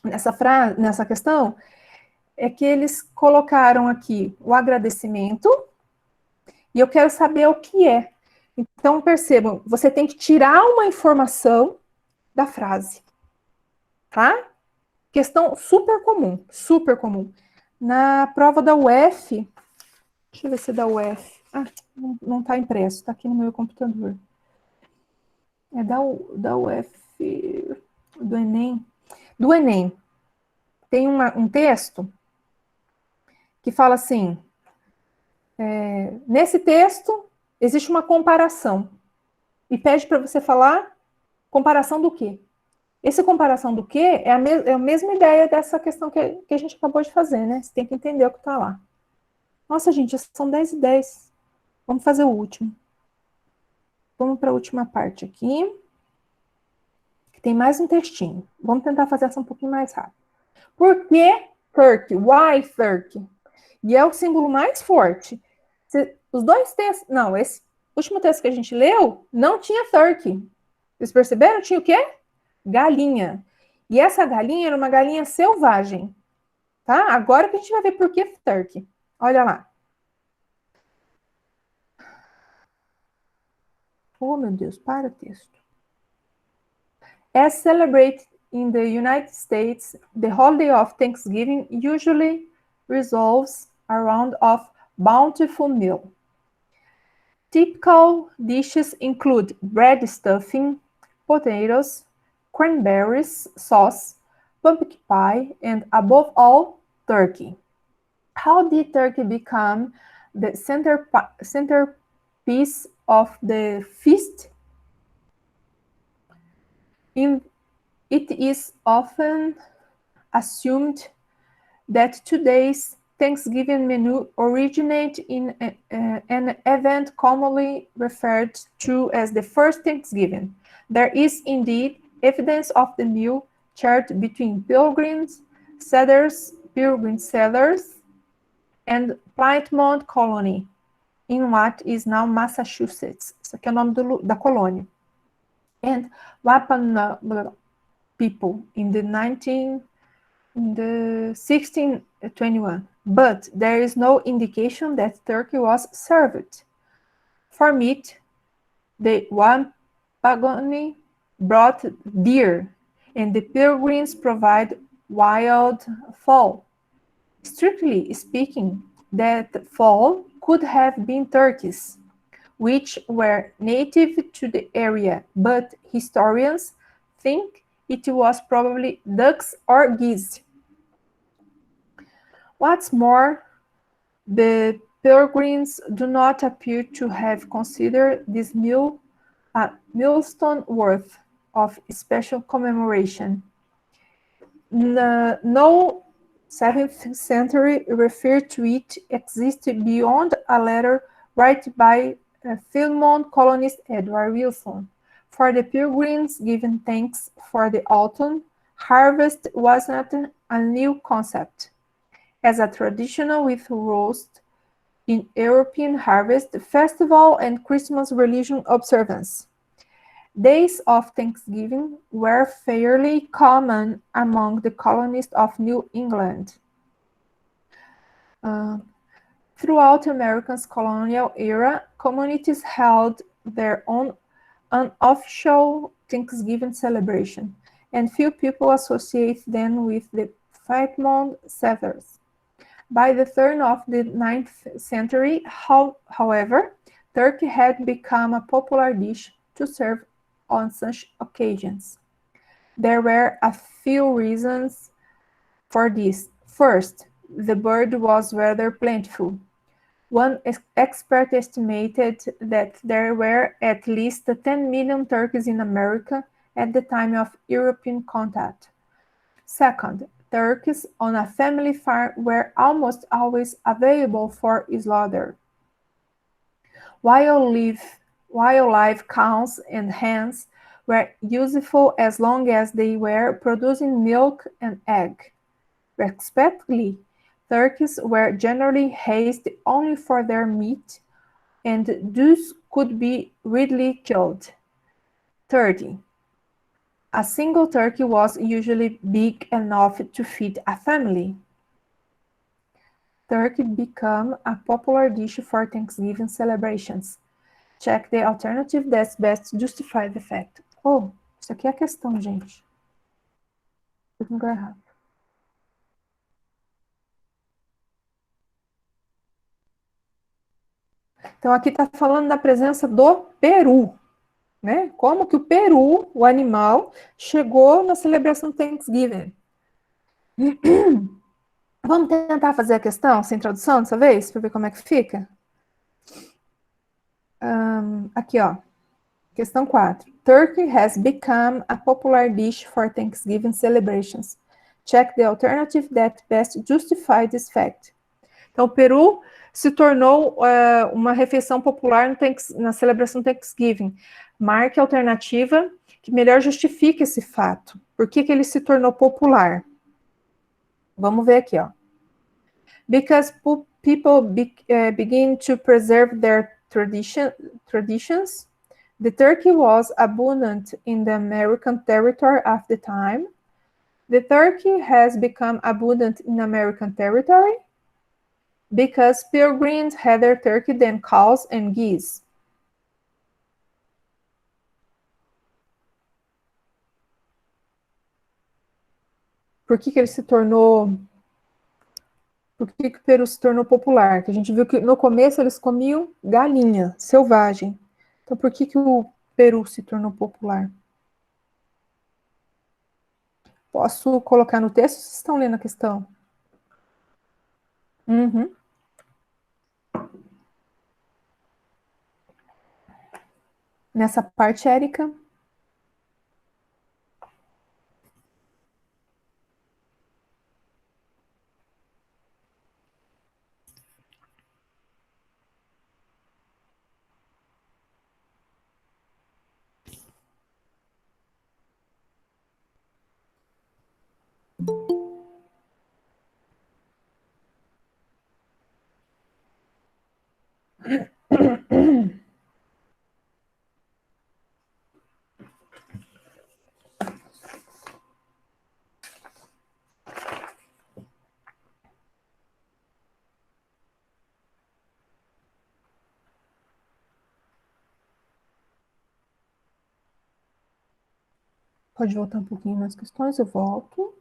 nessa questão, é que eles colocaram aqui o agradecimento, e eu quero saber o que é. Então, percebam, você tem que tirar uma informação da frase, tá? Questão super comum, super comum. Na prova da UF, deixa eu ver se é da UF. Ah, não está impresso, está aqui no meu computador. É da UF, do Enem. Do Enem, tem um texto que fala assim, nesse texto existe uma comparação, e pede para você falar comparação do quê? Essa comparação do quê é a mesma ideia dessa questão que a gente acabou de fazer, né? Você tem que entender o que está lá. Nossa, gente, são 10 e 10. Vamos fazer o último. Vamos para a última parte aqui. Tem mais um textinho. Vamos tentar fazer essa um pouquinho mais rápido. Por que Turkey? Why Turkey? E é o símbolo mais forte. Os dois textos... Não, esse último texto que a gente leu não tinha Turkey. Vocês perceberam? Tinha o quê? Galinha. E essa galinha era uma galinha selvagem. Tá? Agora que a gente vai ver por que Turkey. Olha lá. Oh, meu Deus, para o texto. As celebrated in the United States, the holiday of Thanksgiving usually revolves around a bountiful meal. Typical dishes include bread stuffing, potatoes, cranberries sauce, pumpkin pie, and above all, turkey. How did turkey become the centerpiece of the feast? It is often assumed that today's Thanksgiving menu originated in an event commonly referred to as the first Thanksgiving. There is indeed evidence of the meal shared between Pilgrim settlers, and Plymouth Colony, in what is now Massachusetts. Isso aqui é o nome da colônia. And Wampanoag people in the 1621. But there is no indication that turkey was served. For meat, the Wampanoag brought deer, and the Pilgrims provide wild fowl. Strictly speaking, that fowl could have been turkeys, which were native to the area, but historians think it was probably ducks or geese. What's more, the Pilgrims do not appear to have considered this meal a milestone worthy of special commemoration. No 7th century referred to it existed beyond a letter written by Plymouth colonist Edward Wilson. For the Pilgrims giving thanks for the autumn harvest was not a new concept. As a traditional with roast in European harvest, festival, and Christmas religion observance. Days of Thanksgiving were fairly common among the colonists of New England. Throughout America's colonial era, communities held their own unofficial Thanksgiving celebration, and few people associate them with the Plymouth settlers. By the turn of the 9th century, however, turkey had become a popular dish to serve on such occasions. There were a few reasons for this. First, the bird was rather plentiful. One expert estimated that there were at least 10 million turkeys in America at the time of European contact. Second, turkeys on a family farm were almost always available for slaughter. While live cows and hens were useful as long as they were producing milk and egg. Respectively, turkeys were generally raised only for their meat, and thus could be readily killed. 30. A single turkey was usually big enough to feed a family. Turkey became a popular dish for Thanksgiving celebrations. Check the alternative that best justify the fact. Oh, isso aqui é a questão, gente. Fiz um lugar errado. Então, aqui está falando da presença do peru, né? Como que o peru, o animal, chegou na celebração do Thanksgiving. Vamos tentar fazer a questão sem tradução dessa vez, para ver como é que fica? Aqui, ó. Questão 4. Turkey has become a popular dish for Thanksgiving celebrations. Check the alternative that best justify this fact. Então, o peru se tornou uma refeição popular na celebração do Thanksgiving. Marque a alternativa que melhor justifique esse fato. Por que ele se tornou popular? Vamos ver aqui, ó. Because people begin to preserve their traditions, the turkey was abundant in the American territory at the time. The turkey has become abundant in American territory because pilgrims had their turkey than cows and geese. Por que ele se tornou... Por que o peru se tornou popular? Que a gente viu que no começo eles comiam galinha selvagem. Então, por que o peru se tornou popular? Posso colocar no texto? Vocês estão lendo a questão? Uhum. Nessa parte, Érica. Pode voltar um pouquinho nas questões, eu volto.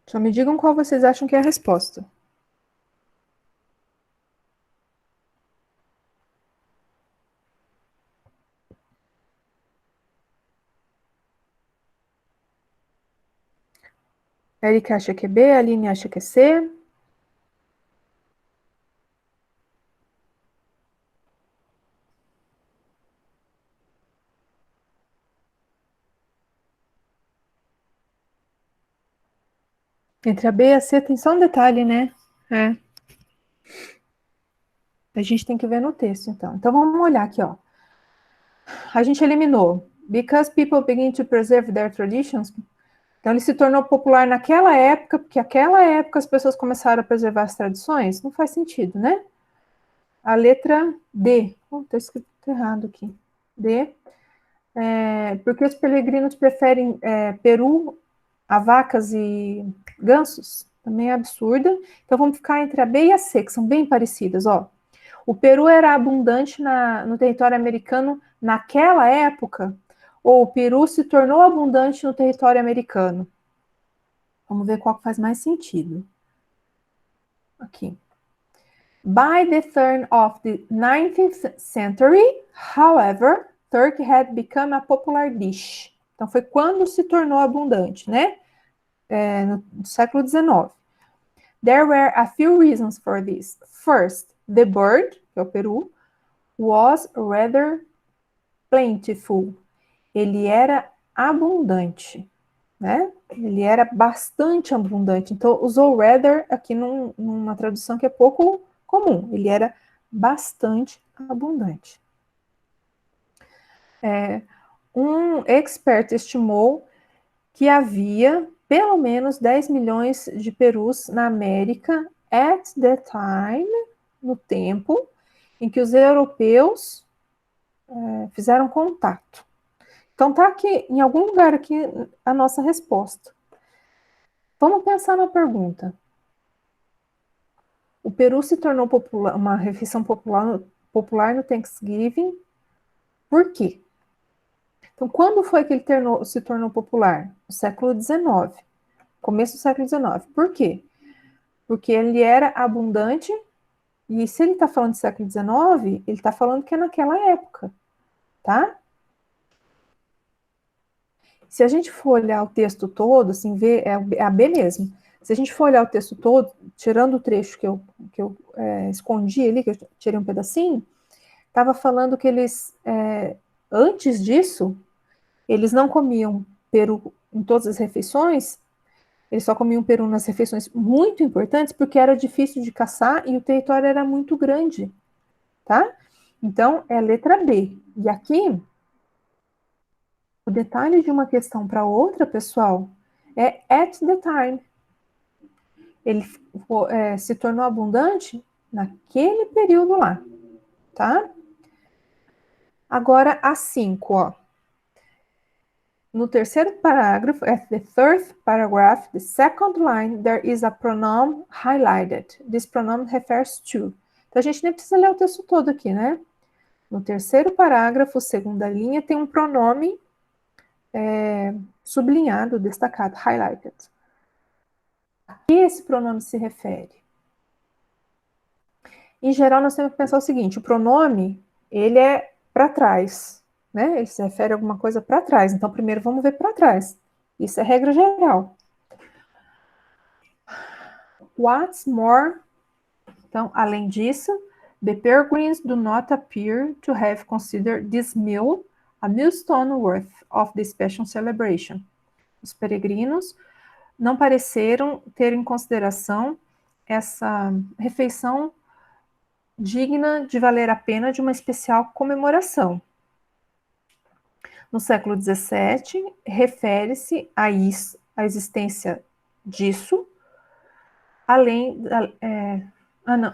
Só me digam qual vocês acham que é a resposta. Erika acha que é B, a Aline acha que é C. Entre a B e a C tem só um detalhe, né? É. A gente tem que ver no texto, então. Então, vamos olhar aqui, ó. A gente eliminou. Because people begin to preserve their traditions. Então, ele se tornou popular naquela época, porque naquela época as pessoas começaram a preservar as tradições. Não faz sentido, né? A letra D. Tá escrito errado aqui. D. Porque os peregrinos preferem peru a vacas e gansos? Também é absurda. Então, vamos ficar entre a B e a C, que são bem parecidas, ó. O peru era abundante no território americano naquela época, ou o peru se tornou abundante no território americano? Vamos ver qual faz mais sentido. Aqui. By the turn of the 19th century, however, turkey had become a popular dish. Então, foi quando se tornou abundante, né? No século XIX. There were a few reasons for this. First, the bird, que é o peru, was rather plentiful. Ele era abundante, né? Ele era bastante abundante. Então, usou rather aqui numa tradução que é pouco comum. Ele era bastante abundante. Um expert estimou que havia pelo menos 10 milhões de perus na América at the time, no tempo em que os europeus fizeram contato. Então tá aqui, em algum lugar aqui, a nossa resposta. Vamos pensar na pergunta. O peru se tornou uma refeição popular no Thanksgiving. Por quê? Então, quando foi que ele se tornou popular? No século XIX. Começo do século XIX. Por quê? Porque ele era abundante, e se ele está falando do século XIX, ele está falando que é naquela época, tá? Se a gente for olhar o texto todo, assim, ver, é a B mesmo. Se a gente for olhar o texto todo, tirando o trecho que eu escondi ali, que eu tirei um pedacinho, estava falando que eles, antes disso, eles não comiam peru em todas as refeições, eles só comiam peru nas refeições muito importantes, porque era difícil de caçar e o território era muito grande, tá? Então, é a letra B. E aqui, o detalhe de uma questão para outra, pessoal, é at the time. Ele se tornou abundante naquele período lá, tá? Agora, a 5, ó. No terceiro parágrafo, at the third paragraph, the second line, there is a pronoun highlighted. This pronoun refers to. Então, a gente nem precisa ler o texto todo aqui, né? No terceiro parágrafo, segunda linha, tem um pronome sublinhado, destacado, highlighted. A que esse pronome se refere? Em geral, nós temos que pensar o seguinte, o pronome, ele é para trás, né? Ele se refere a alguma coisa para trás. Então, primeiro vamos ver para trás. Isso é regra geral. What's more, então, além disso, the Peregrines do not appear to have considered this meal a millstone worth of the special celebration. Os peregrinos não pareceram ter em consideração essa refeição digna de valer a pena de uma especial comemoração. No século XVII, refere-se a isso, a existência disso, além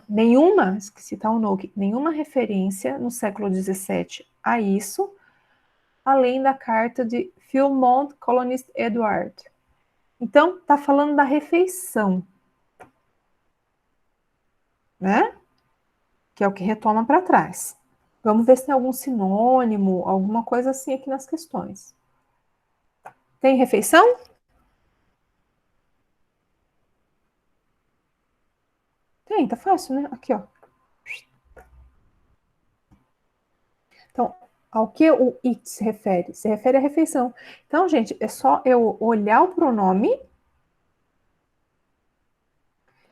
nenhuma, esqueci tá um note, nenhuma referência no século XVII a isso, além da carta de Philmont Colonist Edward. Então, está falando da refeição, né? Que é o que retoma para trás. Vamos ver se tem algum sinônimo, alguma coisa assim aqui nas questões. Tem refeição? Tem, tá fácil, né? Aqui, ó. Então, ao que o it se refere? Se refere à refeição. Então, gente, é só eu olhar o pronome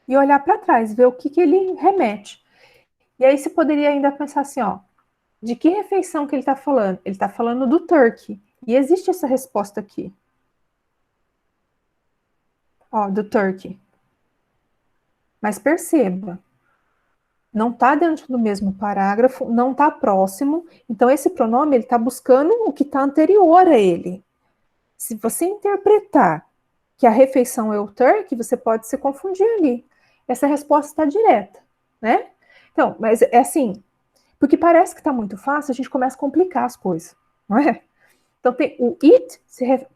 e olhar para trás, ver o que ele remete. E aí você poderia ainda pensar assim, ó, de que refeição que ele está falando? Ele está falando do turkey. E existe essa resposta aqui. Ó, do turkey. Mas perceba, não está dentro do mesmo parágrafo, não está próximo. Então, esse pronome ele está buscando o que está anterior a ele. Se você interpretar que a refeição é o turkey, você pode se confundir ali. Essa resposta está direta, né? Então, mas é assim, porque parece que está muito fácil, a gente começa a complicar as coisas, não é? Então, tem o it,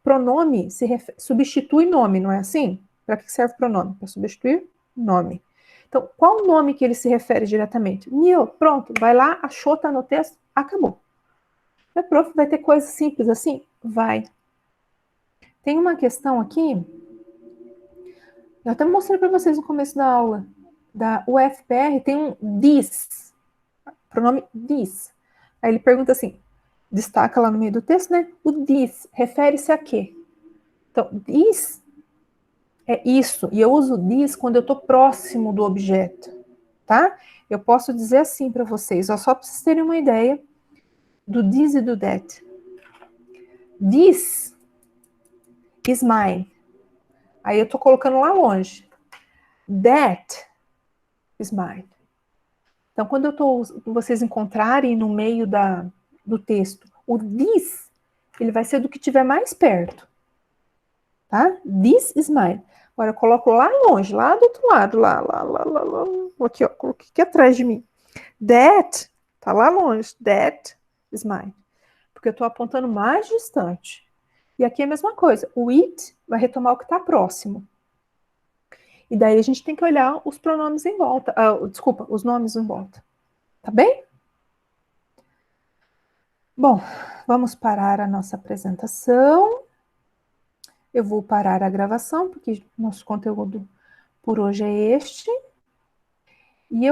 pronome, substitui nome, não é assim? Para que serve pronome? Para substituir nome. Então, qual o nome que ele se refere diretamente? Meal, pronto, vai lá, achou, tá no texto, acabou. Prof, vai ter coisa simples assim? Vai. Tem uma questão aqui, eu até mostrei para vocês no começo da aula, da UFPR, tem um this, pronome this. Aí ele pergunta assim, destaca lá no meio do texto, né? O this refere-se a quê? Então, this é isso, e eu uso this quando eu estou próximo do objeto, tá? Eu posso dizer assim para vocês, ó, só para vocês terem uma ideia do this e do that. This is mine. Aí eu estou colocando lá longe. That is mine. Então, quando vocês encontrarem no meio do texto o this, ele vai ser do que estiver mais perto. Tá? This is mine. Agora eu coloco lá longe, lá do outro lado, lá. Aqui, ó, coloquei aqui atrás de mim. That, tá lá longe. That is mine. Porque eu tô apontando mais distante. E aqui é a mesma coisa. O it vai retomar o que está próximo. E daí a gente tem que olhar os pronomes em volta. Desculpa, os nomes em volta. Tá bem? Bom, vamos parar a nossa apresentação. Eu vou parar a gravação, porque nosso conteúdo por hoje é este. E eu